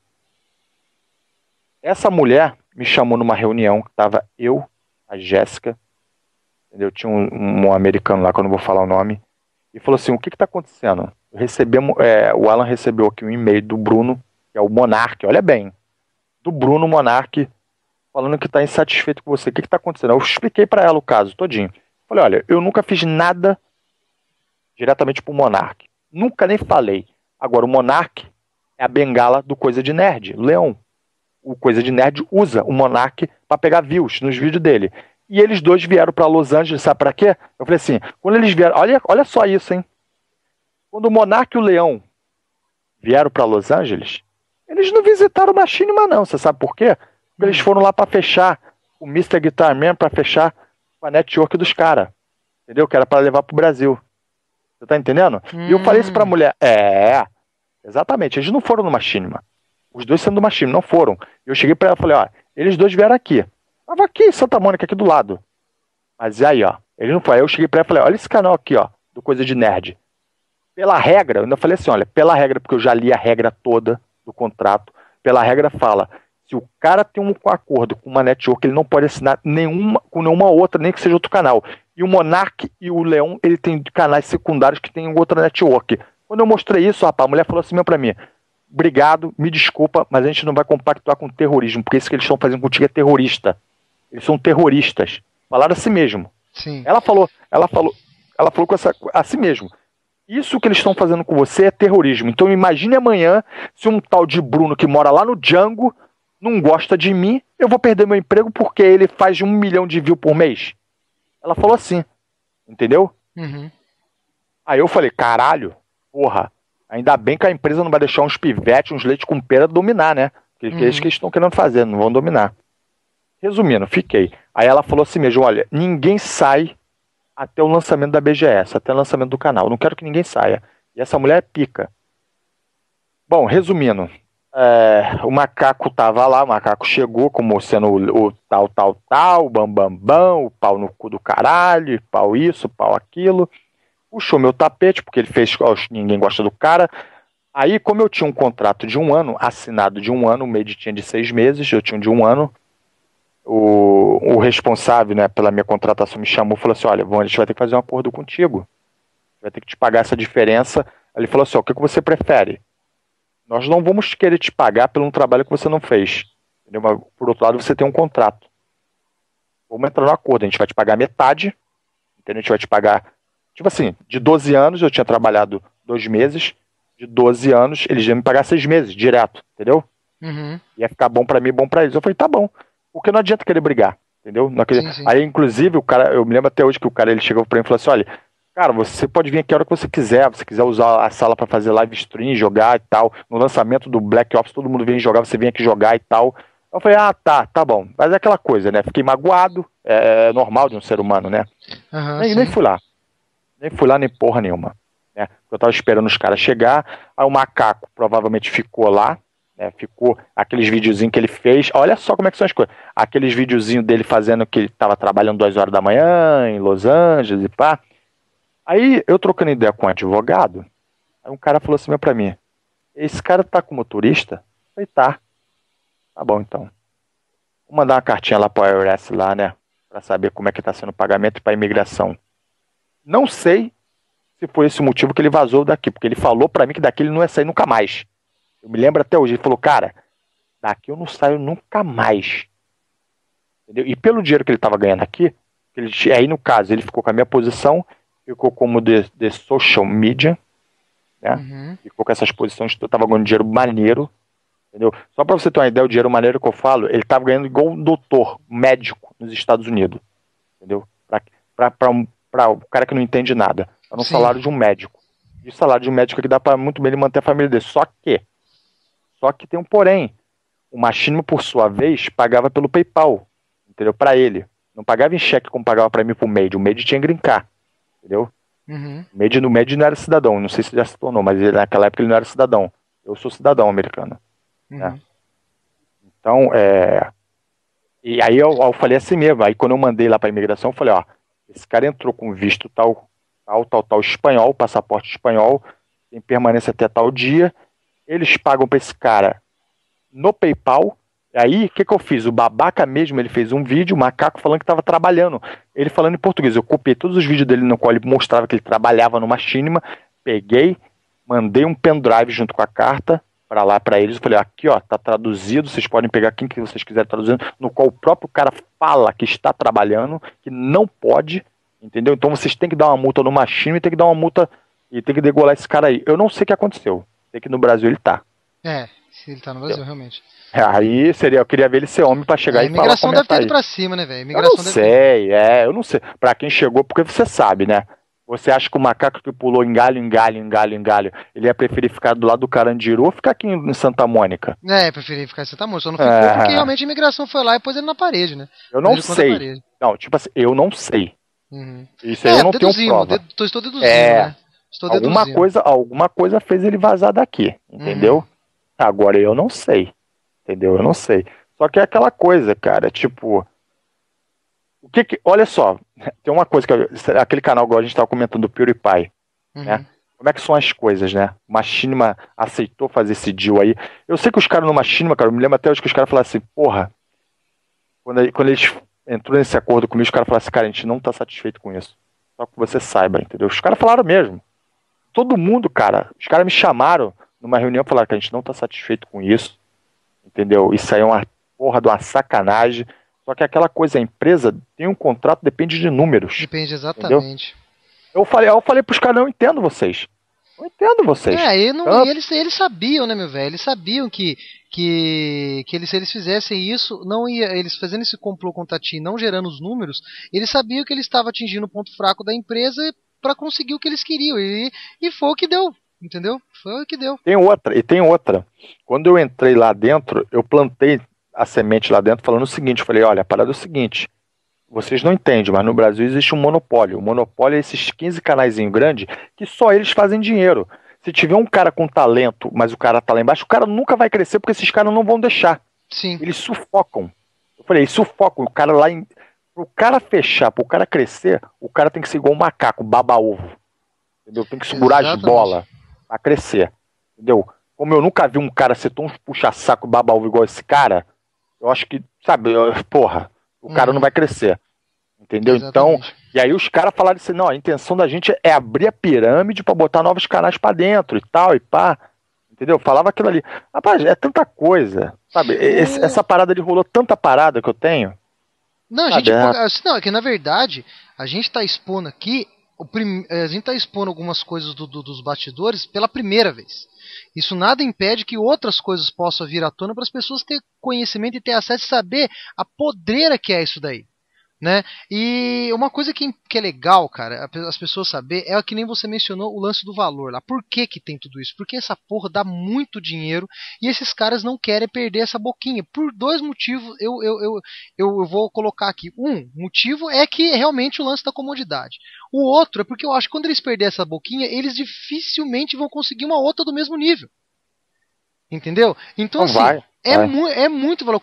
Essa mulher me chamou numa reunião que tava eu, a Jéssica, entendeu? Tinha um americano lá, que eu não vou falar o nome, e falou assim, o que tá acontecendo? O Alan recebeu aqui um e-mail do Bruno, que é o Monark, olha bem, do Bruno Monark, falando que tá insatisfeito com você. O que tá acontecendo? Eu expliquei pra ela o caso todinho. Falei, olha, eu nunca fiz nada diretamente pro Monark. Nunca nem falei. Agora, o Monark é a bengala do Coisa de Nerd, o Leão. O Coisa de Nerd usa o Monark pra pegar views nos vídeos dele. E eles dois vieram pra Los Angeles, sabe pra quê? Eu falei assim, quando eles vieram, olha só isso, hein? Quando o Monark e o Leão vieram pra Los Angeles, eles não visitaram o Machinima não, você sabe por quê? Porque eles foram lá pra fechar o Mr. Guitar Man, pra fechar com a network dos caras, entendeu? Que era pra levar pro Brasil. Você tá entendendo? E eu falei isso pra mulher, exatamente, eles não foram no Machinima. Os dois sendo do Machinima, não foram. Eu cheguei pra ela e falei, ó, eles dois vieram aqui. Tava aqui em Santa Mônica, aqui do lado. Mas aí, ó, ele não foi. Aí eu cheguei pra ela e falei, olha esse canal aqui, ó, do Coisa de Nerd. Pela regra, eu ainda falei assim, olha, pela regra, porque eu já li a regra toda do contrato, pela regra fala, se o cara tem um acordo com uma network, ele não pode assinar com nenhuma outra, nem que seja outro canal. E o Monark e o Leão, ele tem canais secundários que tem outra network. Quando eu mostrei isso, rapaz, a mulher falou assim mesmo pra mim, obrigado, me desculpa, mas a gente não vai compactuar com terrorismo, porque isso que eles estão fazendo contigo é terrorista. Eles são terroristas. Falaram assim mesmo. Sim. Ela falou com assim mesmo. Isso que eles estão fazendo com você é terrorismo. Então imagine amanhã se um tal de Bruno que mora lá no Django não gosta de mim, eu vou perder meu emprego porque ele faz 1 milhão de views por mês. Ela falou assim, entendeu? Uhum. Aí eu falei, caralho, porra, ainda bem que a empresa não vai deixar uns pivetes, uns leite com pera dominar, né? Que é isso que eles estão querendo fazer, não vão dominar. Resumindo, fiquei. Aí ela falou assim mesmo, olha, ninguém sai até o lançamento da BGS, até o lançamento do canal. Não quero que ninguém saia. E essa mulher é pica. Bom, resumindo, o macaco tava lá, o macaco chegou como sendo o tal, bam, o pau no cu do caralho, pau isso, pau aquilo. Puxou meu tapete, porque ele fez, ninguém gosta do cara. Aí, como eu tinha um contrato de 1 ano, assinado de 1 ano, o Made tinha de 6 meses, eu tinha de 1 ano, o responsável, né, pela minha contratação me chamou e falou assim, olha, a gente vai ter que fazer um acordo contigo, vai ter que te pagar essa diferença. Aí ele falou assim, o que você prefere? Nós não vamos querer te pagar por um trabalho que você não fez, entendeu? Mas, por outro lado, você tem um contrato. Vamos entrar no acordo, a gente vai te pagar metade, entendeu? A gente vai te pagar, tipo assim, de 12 anos, eu tinha trabalhado 2 meses, de 12 anos, eles iam me pagar 6 meses, direto, entendeu? Uhum. Ia ficar bom pra mim, bom pra eles. Eu falei, tá bom. Porque não adianta querer brigar, entendeu? Sim. Aí, inclusive, o cara, eu me lembro até hoje que o cara, ele chegou pra mim e falou assim, olha, cara, você pode vir aqui a hora que você quiser usar a sala pra fazer live stream, jogar e tal. No lançamento do Black Ops, todo mundo vem jogar, você vem aqui jogar e tal. Eu falei, tá bom. Mas é aquela coisa, né? Fiquei magoado, é normal de um ser humano, né? Uhum, Nem fui lá. Nem fui lá, nem porra nenhuma. Né? Eu tava esperando os caras chegar, aí o macaco provavelmente ficou lá, né? Ficou aqueles videozinhos que ele fez. Olha só como é que são as coisas. Aqueles videozinhos dele fazendo que ele tava trabalhando 2 horas da manhã em Los Angeles e pá. Aí eu trocando ideia com um advogado, aí um cara falou assim pra mim, esse cara tá com motorista? Eu falei, tá bom então. Vou mandar uma cartinha lá pro IRS lá, né? Pra saber como é que tá sendo o pagamento pra imigração. Não sei se foi esse o motivo que ele vazou daqui, porque ele falou pra mim que daqui ele não ia sair nunca mais. Eu me lembro até hoje, ele falou, cara, daqui eu não saio nunca mais. Entendeu? E pelo dinheiro que ele tava ganhando aqui, aí no caso ele ficou com a minha posição, ficou como de social media, né? Uhum. Ficou com essas posições, eu tava ganhando dinheiro maneiro, entendeu? Só pra você ter uma ideia, o dinheiro maneiro que eu falo, ele tava ganhando igual um doutor, médico nos Estados Unidos, entendeu? Pra o cara que não entende nada. É no salário de um médico. E o salário de um médico que dá pra muito bem ele manter a família dele. Só que tem um porém. O Machinima, por sua vez, pagava pelo PayPal, entendeu? Pra ele. Não pagava em cheque como pagava pra mim pro Made. O Made tinha que grincar, entendeu? Uhum. O Made não era cidadão. Não sei se já se tornou, mas naquela época ele não era cidadão. Eu sou cidadão americano. Uhum. Né? Então, E aí eu falei assim mesmo. Aí quando eu mandei lá pra imigração, eu falei, ó, esse cara entrou com visto tal espanhol, passaporte espanhol, tem permanência até tal dia. Eles pagam pra esse cara no PayPal. Aí, o que eu fiz? O babaca mesmo, ele fez um vídeo, o macaco falando que estava trabalhando. Ele falando em português. Eu copiei todos os vídeos dele no qual ele mostrava que ele trabalhava no Machinima. Peguei, mandei um pendrive junto com a carta para lá para eles. Eu falei, aqui ó, tá traduzido, vocês podem pegar quem que vocês quiserem traduzindo, no qual o próprio cara fala que está trabalhando, que não pode, entendeu? Então vocês têm que dar uma multa no Machinima e tem que dar uma multa e tem que degolar esse cara aí. Eu não sei o que aconteceu. Sei que no Brasil ele tá. Se ele tá no Brasil, realmente. Aí eu queria ver ele ser homem pra chegar e falar. A imigração deve ter ido pra cima, né, velho? Eu não sei. Pra quem chegou, porque você sabe, né? Você acha que o macaco que pulou em galho, ele ia preferir ficar do lado do Carandiru ou ficar aqui em Santa Mônica? Preferi ficar em Santa Mônica. Só não ficou porque realmente a imigração foi lá e pôs ele na parede, né? Eu não sei. Não, tipo assim, eu não sei. Uhum. Isso aí eu não tenho prova. Estou deduzindo, né? Estou deduzindo. Alguma coisa fez ele vazar daqui, entendeu? Agora eu não sei. Entendeu? Eu não sei. Só que é aquela coisa, cara, tipo... olha só, tem uma coisa, aquele canal igual a gente tava comentando do PewDiePie, né? Como é que são as coisas, né? O Machinima aceitou fazer esse deal aí. Eu sei que os caras no Machinima, cara, eu me lembro até hoje que os caras falaram assim, porra, quando eles entrou nesse acordo comigo, os caras falaram assim, cara, a gente não tá satisfeito com isso. Só que você saiba, entendeu? Os caras falaram mesmo. Todo mundo, cara, os caras me chamaram numa reunião e falaram que a gente não tá satisfeito com isso. Entendeu? Isso aí é uma porra de uma sacanagem. Só que aquela coisa, a empresa tem um contrato, depende de números. Depende exatamente. Entendeu? Eu falei pros caras, não entendo vocês. Não entendo vocês. E eles sabiam, né, meu velho? Eles sabiam que eles, se eles fizessem isso, não ia, eles fazendo esse complô contra a TIM, não gerando os números, eles sabiam que eles estavam atingindo o ponto fraco da empresa para conseguir o que eles queriam. E foi o que deu, entendeu? Foi o que deu. Tem outra. Quando eu entrei lá dentro, eu plantei a semente lá dentro falando o seguinte, eu falei, olha, a parada é o seguinte, vocês não entendem, mas no Brasil existe um monopólio. O monopólio é esses 15 canaizinhos grandes que só eles fazem dinheiro. Se tiver um cara com talento, mas o cara tá lá embaixo, o cara nunca vai crescer porque esses caras não vão deixar. Sim. Eles sufocam. Eu falei, eles sufocam. O cara lá, pro cara fechar, pro cara crescer, o cara tem que ser igual um macaco, baba-ovo. Entendeu? Tem que segurar as bolas pra crescer. Entendeu? Como eu nunca vi um cara ser tão puxa-saco, baba-ovo igual esse cara, eu acho que, sabe, porra, o cara não vai crescer. Entendeu? Exatamente. Então, e aí os caras falaram assim, não, a intenção da gente é abrir a pirâmide pra botar novos canais pra dentro e tal, e pá. Entendeu? Falava aquilo ali. Rapaz, é tanta coisa, sabe? Essa parada ali rolou tanta parada que eu tenho. Não, é que na verdade, a gente tá expondo aqui, a gente tá expondo algumas coisas dos bastidores pela primeira vez. Isso nada impede que outras coisas possam vir à tona para as pessoas terem conhecimento e ter acesso e saber a podreira que é isso daí. Né? E uma coisa que é legal, cara, as pessoas saber é que nem você mencionou o lance do valor lá. Por que tem tudo isso? Porque essa porra dá muito dinheiro e esses caras não querem perder essa boquinha. Por dois motivos eu vou colocar aqui. Um motivo é que é realmente o lance da comodidade. O outro é porque eu acho que quando eles perderem essa boquinha, eles dificilmente vão conseguir uma outra do mesmo nível. Entendeu? Então, assim, é muito valor.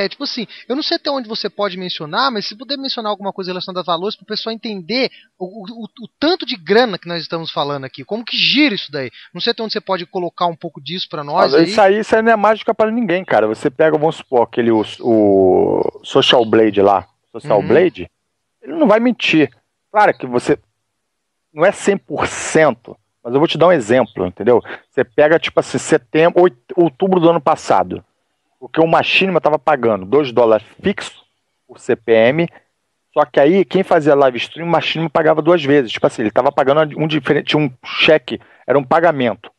Tipo assim, eu não sei até onde você pode mencionar, mas se puder mencionar alguma coisa relacionada a valores para o pessoal entender o tanto de grana que nós estamos falando aqui, como que gira isso daí. Não sei até onde você pode colocar um pouco disso para nós. Isso aí não é mágica para ninguém, cara. Você pega, vamos supor, o Social Blade lá, Blade, ele não vai mentir. Claro que você não é 100%. Mas eu vou te dar um exemplo, entendeu? Você pega, tipo assim, outubro do ano passado, porque o Machinima estava pagando $2 fixo por CPM, só que aí quem fazia live stream, o Machinima pagava 2 vezes. Tipo assim, ele estava pagando tinha um cheque, era um pagamento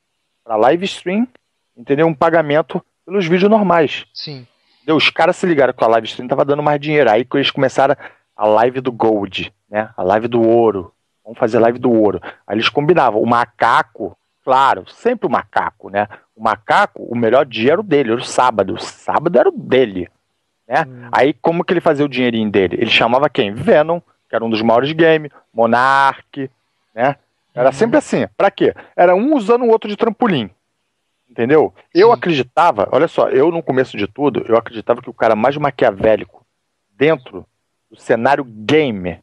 para live stream, entendeu? Um pagamento pelos vídeos normais. Sim. Entendeu? Os caras se ligaram que a live stream estava dando mais dinheiro. Aí que eles começaram a live do Gold, né? A live do ouro. Vamos fazer live do ouro. Aí eles combinavam. O macaco, claro, sempre o macaco, né? O macaco, o melhor dia era o dele, era o sábado. O sábado era o dele, né? Aí como que ele fazia o dinheirinho dele? Ele chamava quem? Venom, que era um dos maiores games, Monark, né? Era sempre assim. Pra quê? Era um usando o outro de trampolim. Entendeu? Sim. Eu acreditava, olha só, eu no começo de tudo, eu acreditava que o cara mais maquiavélico dentro do cenário gamer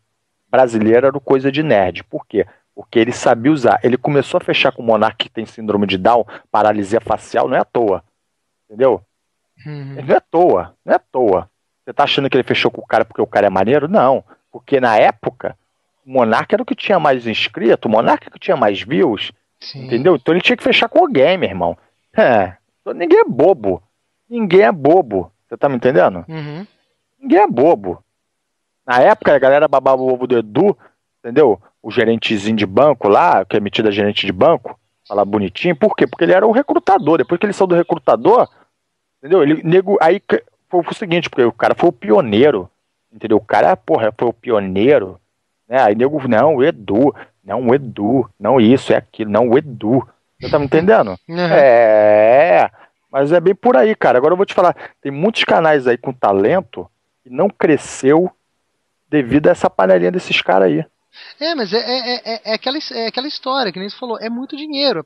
brasileiro era o Coisa de Nerd. Por quê? Porque ele sabia usar. Ele começou a fechar com o Monark, que tem síndrome de Down, paralisia facial, não é à toa. Entendeu? Não é à toa. Não é à toa. Você tá achando que ele fechou com o cara porque o cara é maneiro? Não. Porque na época, o Monark era o que tinha mais inscrito, o Monark que tinha mais views. Sim. Entendeu? Então ele tinha que fechar com alguém, meu irmão. Ninguém é bobo. Ninguém é bobo. Você tá me entendendo? Ninguém é bobo. Na época, a galera babava o ovo do Edu, entendeu? O gerentezinho de banco lá, que é metido a gerente de banco, falar bonitinho. Por quê? Porque ele era o recrutador. Depois que ele saiu do recrutador, entendeu? Aí foi o seguinte, porque o cara foi o pioneiro, entendeu? O cara, porra, foi o pioneiro, né? Aí nego, não, o Edu, não isso, é aquilo, não, o Edu. Você tá me entendendo? Mas é bem por aí, cara. Agora eu vou te falar, tem muitos canais aí com talento que não cresceu devido a essa panelinha desses caras aí. Mas é aquela história, que nem você falou, é muito dinheiro.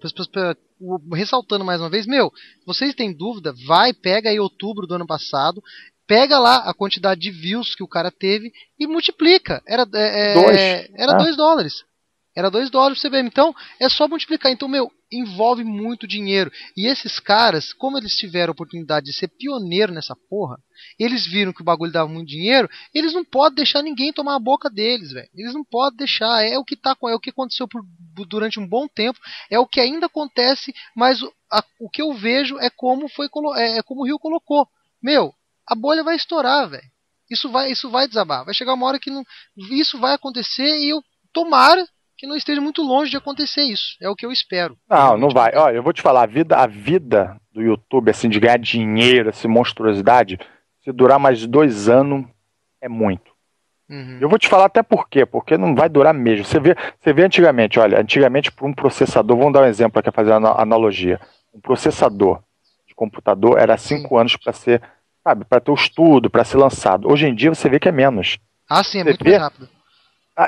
Ressaltando mais uma vez, vocês têm dúvida, pega aí outubro do ano passado, pega lá a quantidade de views que o cara teve e multiplica. Era $2. Era $2 pra você ver. Então, é só multiplicar. Então, envolve muito dinheiro. E esses caras, como eles tiveram a oportunidade de ser pioneiro nessa porra, eles viram que o bagulho dava muito dinheiro, eles não podem deixar ninguém tomar a boca deles, velho. Eles não podem deixar. É o que aconteceu durante um bom tempo, é o que ainda acontece, mas o que eu vejo é como o Rio colocou. A bolha vai estourar, velho. Isso vai desabar. Vai chegar uma hora que isso vai acontecer e eu tomara que não esteja muito longe de acontecer isso. É o que eu espero. Não vai. Olha, eu vou te falar, a vida do YouTube, assim, de ganhar dinheiro, assim, monstruosidade, se durar mais 2 anos, é muito. Eu vou te falar até por quê, porque não vai durar mesmo. Você vê antigamente, olha, para um processador, vamos dar um exemplo aqui, fazer uma analogia. Um processador de computador era 5 anos para ser, sabe, para ter o estudo, para ser lançado. Hoje em dia você vê que é menos. Sim, é muito mais rápido.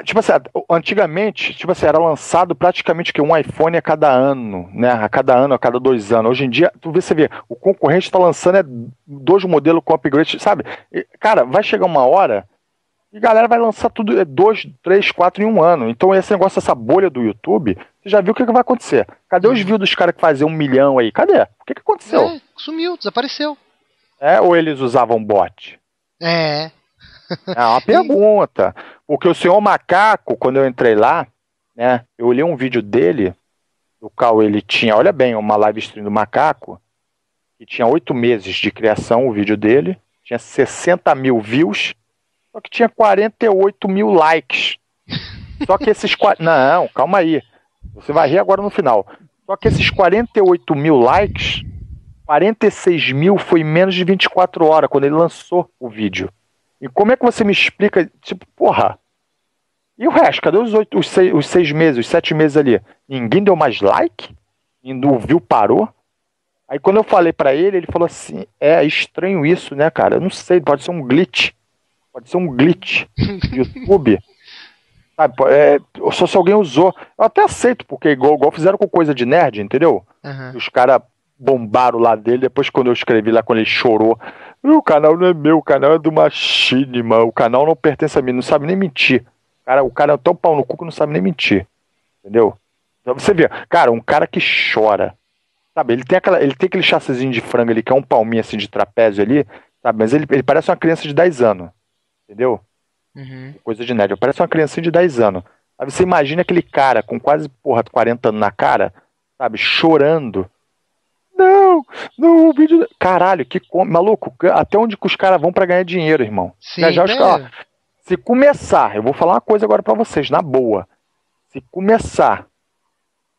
Tipo assim, antigamente, tipo assim, era lançado praticamente que um iPhone a cada ano, né? A cada 2 anos. Hoje em dia, você vê, o concorrente está lançando 2 modelos com upgrade, sabe? Cara, vai chegar uma hora e a galera vai lançar tudo 2, 3, 4 em um ano. Então esse negócio, essa bolha do YouTube, você já viu o que vai acontecer? Cadê os views dos caras que faziam 1 milhão aí? Cadê? O que aconteceu? Sumiu, desapareceu. Ou eles usavam bot? É uma pergunta. Porque o senhor Macaco, quando eu entrei lá, né, eu olhei um vídeo dele, do qual ele tinha, olha bem, uma live stream do Macaco, que tinha 8 meses de criação, o vídeo dele, tinha 60 mil views, só que tinha 48 mil likes. Só que esses... Não, calma aí. Você vai rir agora no final. Só que esses 48 mil likes, 46 mil foi em menos de 24 horas, quando ele lançou o vídeo. E como é que você me explica, tipo, porra, e o resto? Cadê os 6 meses, os 7 meses ali? Ninguém deu mais like? O view parou? Aí quando eu falei pra ele, ele falou assim, é estranho isso, né, cara? Eu não sei, pode ser um glitch. Pode ser um glitch do YouTube. Sabe, só se alguém usou. Eu até aceito, porque igual fizeram com coisa de nerd, entendeu? Os caras bombaram lá dele, depois quando eu escrevi lá, quando ele chorou, o canal não é meu, o canal é do Machinima, o canal não pertence a mim, não sabe nem mentir. O cara é tão pau no cu que não sabe nem mentir. Entendeu? Então você vê, cara, um cara que chora, sabe, ele tem aquele chassizinho de frango ali, que é um palminho assim de trapézio ali, sabe, mas ele parece uma criança de 10 anos. Entendeu? Coisa de nerd, parece uma criancinha de 10 anos. Aí você imagina aquele cara com quase, 40 anos na cara, sabe, chorando. Não, o vídeo... Caralho, maluco, até onde que os caras vão pra ganhar dinheiro, irmão? Sim, se começar, eu vou falar uma coisa agora pra vocês, na boa. Se começar,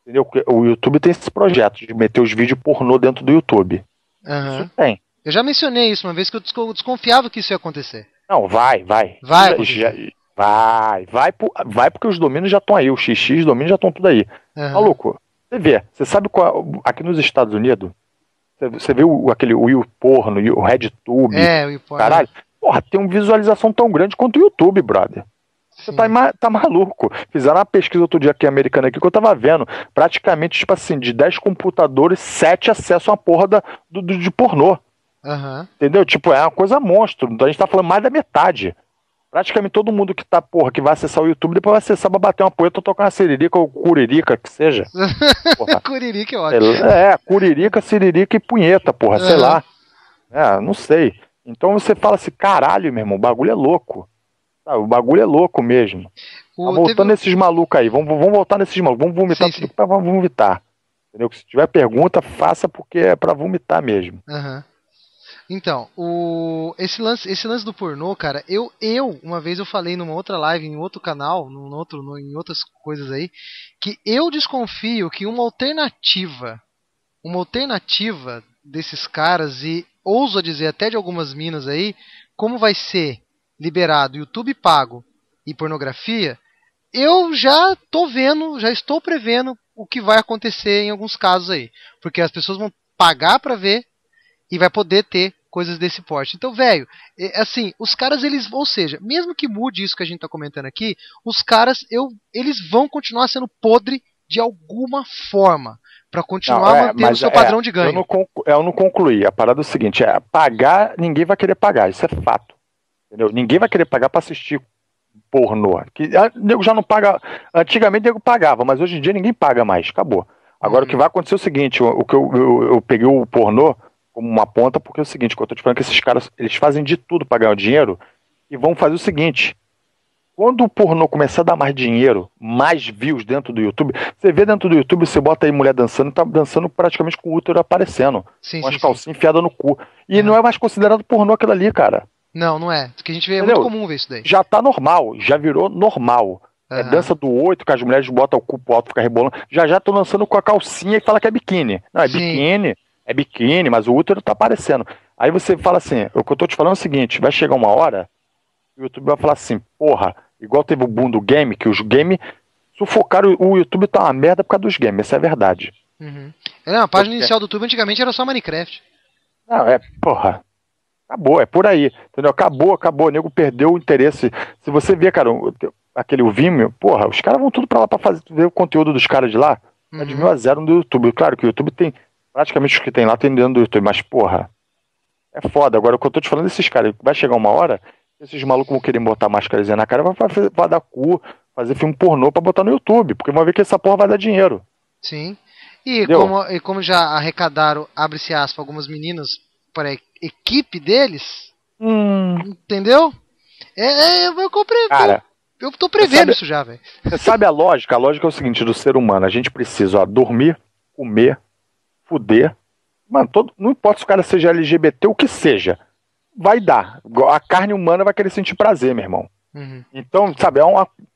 entendeu? O YouTube tem esse projeto de meter os vídeos pornô dentro do YouTube. Isso tem. Eu já mencionei isso uma vez, que eu desconfiava que isso ia acontecer. Não, vai. Vai porque os domínios já estão aí, o XX, os domínios já estão tudo aí. Maluco, você sabe aqui nos Estados Unidos, você vê aquele Will Porno, o RedTube, o Will Porno. Caralho, porra, tem uma visualização tão grande quanto o YouTube, brother. Você tá maluco. Fizeram uma pesquisa outro dia aqui, americana, aqui, que eu tava vendo. Praticamente, tipo assim, de 10 computadores, 7 acessam a porra de pornô. Entendeu? Tipo, é uma coisa monstro. Então a gente tá falando mais da metade. Praticamente todo mundo que vai acessar o YouTube, depois vai acessar pra bater uma poeta ou tocar uma siririca ou curirica, que seja. Curirica é ótimo. Curirica, siririca e punheta, porra, sei lá. Não sei. Então você fala assim, caralho, meu irmão, o bagulho é louco. O bagulho é louco mesmo. Voltando nesses malucos aí, vamos voltar nesses malucos, vamos vomitar tudo pra vomitar. Entendeu? Se tiver pergunta, faça porque é pra vomitar mesmo. Então, esse lance do pornô, cara, uma vez eu falei numa outra live, em outro canal, em outras coisas aí, que eu desconfio que uma alternativa desses caras, e ouso dizer até de algumas minas aí, como vai ser liberado YouTube pago e pornografia, eu já estou prevendo o que vai acontecer em alguns casos aí, porque as pessoas vão pagar pra ver e vai poder ter coisas desse porte. Então, velho, assim, os caras, ou seja, mesmo que mude isso que a gente tá comentando aqui, os caras, eles vão continuar sendo podre de alguma forma, pra continuar mantendo o seu padrão de ganho. Eu não concluí. A parada é o seguinte, pagar, ninguém vai querer pagar, isso é fato. Entendeu? Ninguém vai querer pagar pra assistir pornô. Nego já não paga. Antigamente nego pagava, mas hoje em dia ninguém paga mais. Acabou. Agora o que vai acontecer é o seguinte: o que eu peguei o pornô como uma ponta, porque é o seguinte, que eu tô te falando que esses caras, eles fazem de tudo pra ganhar dinheiro e vão fazer o seguinte: quando o pornô começar a dar mais dinheiro, mais views dentro do YouTube, você vê dentro do YouTube, você bota aí mulher dançando, tá dançando praticamente com o útero aparecendo. Com as calcinhas enfiadas no cu. E não é mais considerado pornô aquilo ali, cara. Não, não é. Porque a gente vê, é Entendeu? muito comum ver isso daí. Já tá normal, já virou normal. É dança do 8, que as mulheres botam o cu pro alto e ficam rebolando. Já tô lançando com a calcinha e fala que é biquíni. Não, é biquíni, mas o útero tá aparecendo. Aí você fala assim, o que eu tô te falando é o seguinte, vai chegar uma hora, o YouTube vai falar assim, porra, igual teve o boom do game, que os games sufocaram, o YouTube tá uma merda por causa dos games, essa é a verdade. Uhum. A página inicial do YouTube antigamente era só Minecraft. Não, porra, acabou, é por aí, entendeu? Acabou, o nego perdeu o interesse. Se você vê, cara, o Vimeo, porra, os caras vão tudo pra lá pra ver o conteúdo dos caras de lá, é de 1000 a 0 no YouTube. Claro que o YouTube tem, praticamente os que tem lá tem dentro do YouTube, mas porra, é foda. Agora o que eu tô te falando desses caras, vai chegar uma hora, esses malucos vão querer botar máscarazinha na cara, vai dar cu, fazer filme pornô pra botar no YouTube, porque vão ver que essa porra vai dar dinheiro. Sim. E como já arrecadaram, abre-se aspas, algumas meninas para a equipe deles, entendeu? Eu comprei. Cara, eu tô prevendo isso já, velho. Você sabe a lógica? A lógica é o seguinte, do ser humano, a gente precisa, dormir, comer, fuder. Mano, não importa se o cara seja LGBT, o que seja, vai dar. A carne humana vai querer sentir prazer, meu irmão. Então, sabe,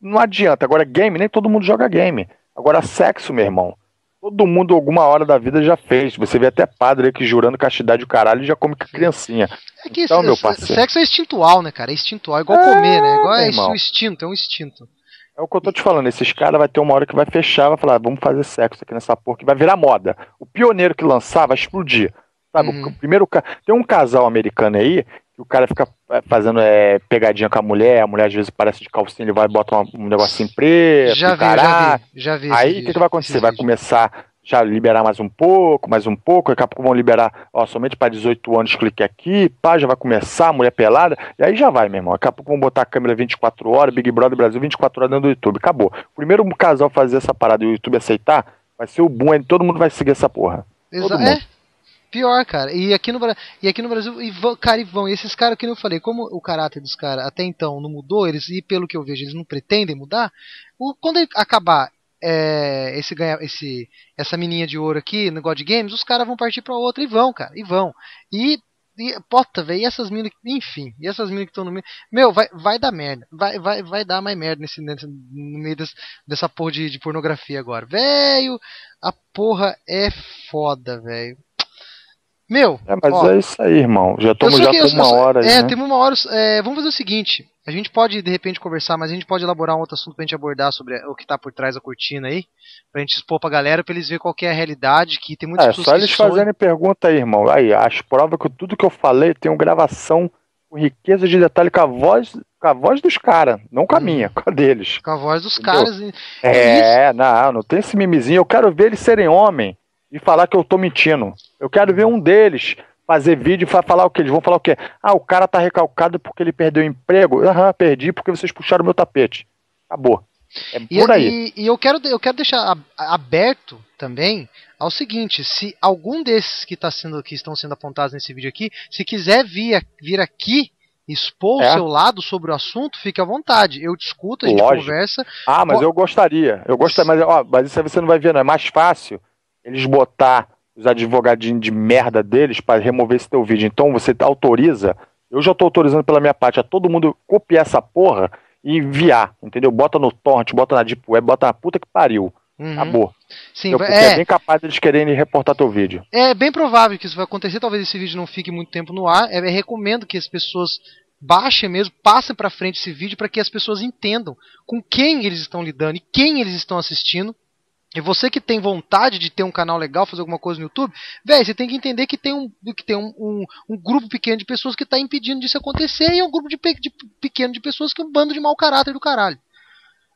não adianta. Agora, game, nem todo mundo joga game. Agora, sexo, meu irmão, todo mundo alguma hora da vida já fez. Você vê até padre aí que jurando castidade o caralho já come com criancinha. É que então, meu parceiro, sexo é instintual, né, cara? É instintual, é igual comer, né? Igual o instinto, é um instinto. É o que eu tô te falando, esses caras vai ter uma hora que vai fechar, vai falar, vamos fazer sexo aqui nessa porra, que vai virar moda. O pioneiro que lançar vai explodir. Sabe, o primeiro tem um casal americano aí, que o cara fica fazendo pegadinha com a mulher às vezes parece de calcinha, ele vai e bota um negocinho preto, já vi. Aí o que vai acontecer? Vai começar já liberar mais um pouco, daqui a pouco vão liberar, somente para 18 anos, clique aqui, pá, já vai começar, a mulher pelada, e aí já vai, meu irmão. Daqui a pouco vão botar a câmera 24 horas, Big Brother Brasil 24 horas dentro do YouTube, acabou. O primeiro casal fazer essa parada e o YouTube aceitar, vai ser o boom, aí todo mundo vai seguir essa porra. Exato. Pior, cara. E aqui no Brasil, e esses caras, que eu falei, como o caráter dos caras até então não mudou, e pelo que eu vejo, eles não pretendem mudar, quando acabar essa mininha de ouro aqui no God Games, os caras vão partir pra outra e vão, cara, E pota, velho, e essas minas, enfim, e essas minas que estão no meio, meu, vai dar merda, vai dar mais merda no meio dessa porra de pornografia agora, velho, a porra é foda, velho. Meu, mas é isso aí, irmão. Já estamos com uma hora aí, né? Temos uma hora. Vamos fazer o seguinte: a gente pode de repente conversar, mas a gente pode elaborar um outro assunto pra gente abordar sobre o que tá por trás da cortina aí, pra gente expor pra galera, pra eles verem qual que é a realidade, que tem muitas pessoas só eles fazerem pergunta aí, irmão. Aí, as provas que tudo que eu falei tem gravação com riqueza de detalhe com a voz dos caras, não com a minha, com a deles. Com a voz dos caras. Não tem esse mimizinho. Eu quero ver eles serem homem e falar que eu tô mentindo. Eu quero ver um deles fazer vídeo e falar o quê? Eles vão falar o quê? O cara tá recalcado porque ele perdeu o emprego. Perdi porque vocês puxaram o meu tapete. Acabou. É por aí. E eu quero deixar aberto também ao seguinte: se algum desses que estão sendo apontados nesse vídeo aqui, se quiser vir aqui expor o seu lado sobre o assunto, fique à vontade. Eu discuto, a gente conversa. Mas eu gostaria. Mas isso aí você não vai ver, não. É mais fácil eles botar os advogadinhos de merda deles para remover esse teu vídeo. Então você autoriza, eu já tô autorizando pela minha parte a todo mundo copiar essa porra e enviar, entendeu? Bota no torrent, bota na Deep Web, bota na puta que pariu. Acabou. Sim, porque é bem capaz deles quererem reportar teu vídeo. É bem provável que isso vai acontecer, talvez esse vídeo não fique muito tempo no ar. Eu recomendo que as pessoas baixem mesmo, passem pra frente esse vídeo para que as pessoas entendam com quem eles estão lidando e quem eles estão assistindo. E você que tem vontade de ter um canal legal, fazer alguma coisa no YouTube, velho, você tem que entender que tem um grupo pequeno de pessoas que está impedindo disso acontecer, e é um grupo pequeno de pessoas que é um bando de mau caráter do caralho.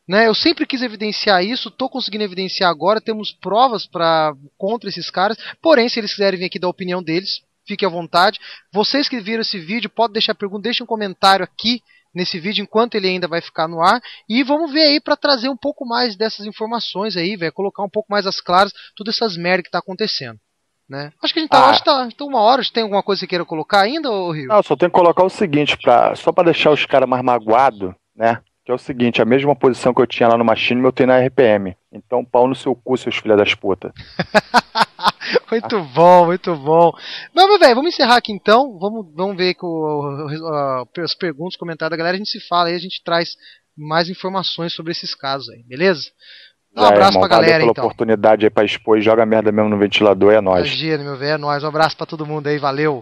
Né? Eu sempre quis evidenciar isso, tô conseguindo evidenciar agora, temos provas contra esses caras, porém, se eles quiserem vir aqui dar a opinião deles, fique à vontade. Vocês que viram esse vídeo, podem deixar pergunta, deixem um comentário aqui nesse vídeo, enquanto ele ainda vai ficar no ar, e vamos ver aí para trazer um pouco mais dessas informações aí, velho, colocar um pouco mais às claras todas essas merdas que tá acontecendo, né? Acho que a gente tá então uma hora. Tem alguma coisa que você queira colocar ainda, ô Rio? Não, só tenho que colocar o seguinte, só para deixar os caras mais magoados, né? Que é o seguinte, a mesma posição que eu tinha lá no Machine, eu tenho na RPM. Então, pau no seu cu, seus filhos das putas. Muito bom, muito bom. Mas, meu velho, vamos encerrar aqui então. Vamos ver as perguntas, comentários da galera. A gente se fala aí, a gente traz mais informações sobre esses casos aí, beleza? Um Já é, abraço irmão. pra Valeu galera pela então. oportunidade aí pra expor e joga merda mesmo no ventilador, é nóis. Imagina, meu velho, é nóis. Um abraço pra todo mundo aí, valeu.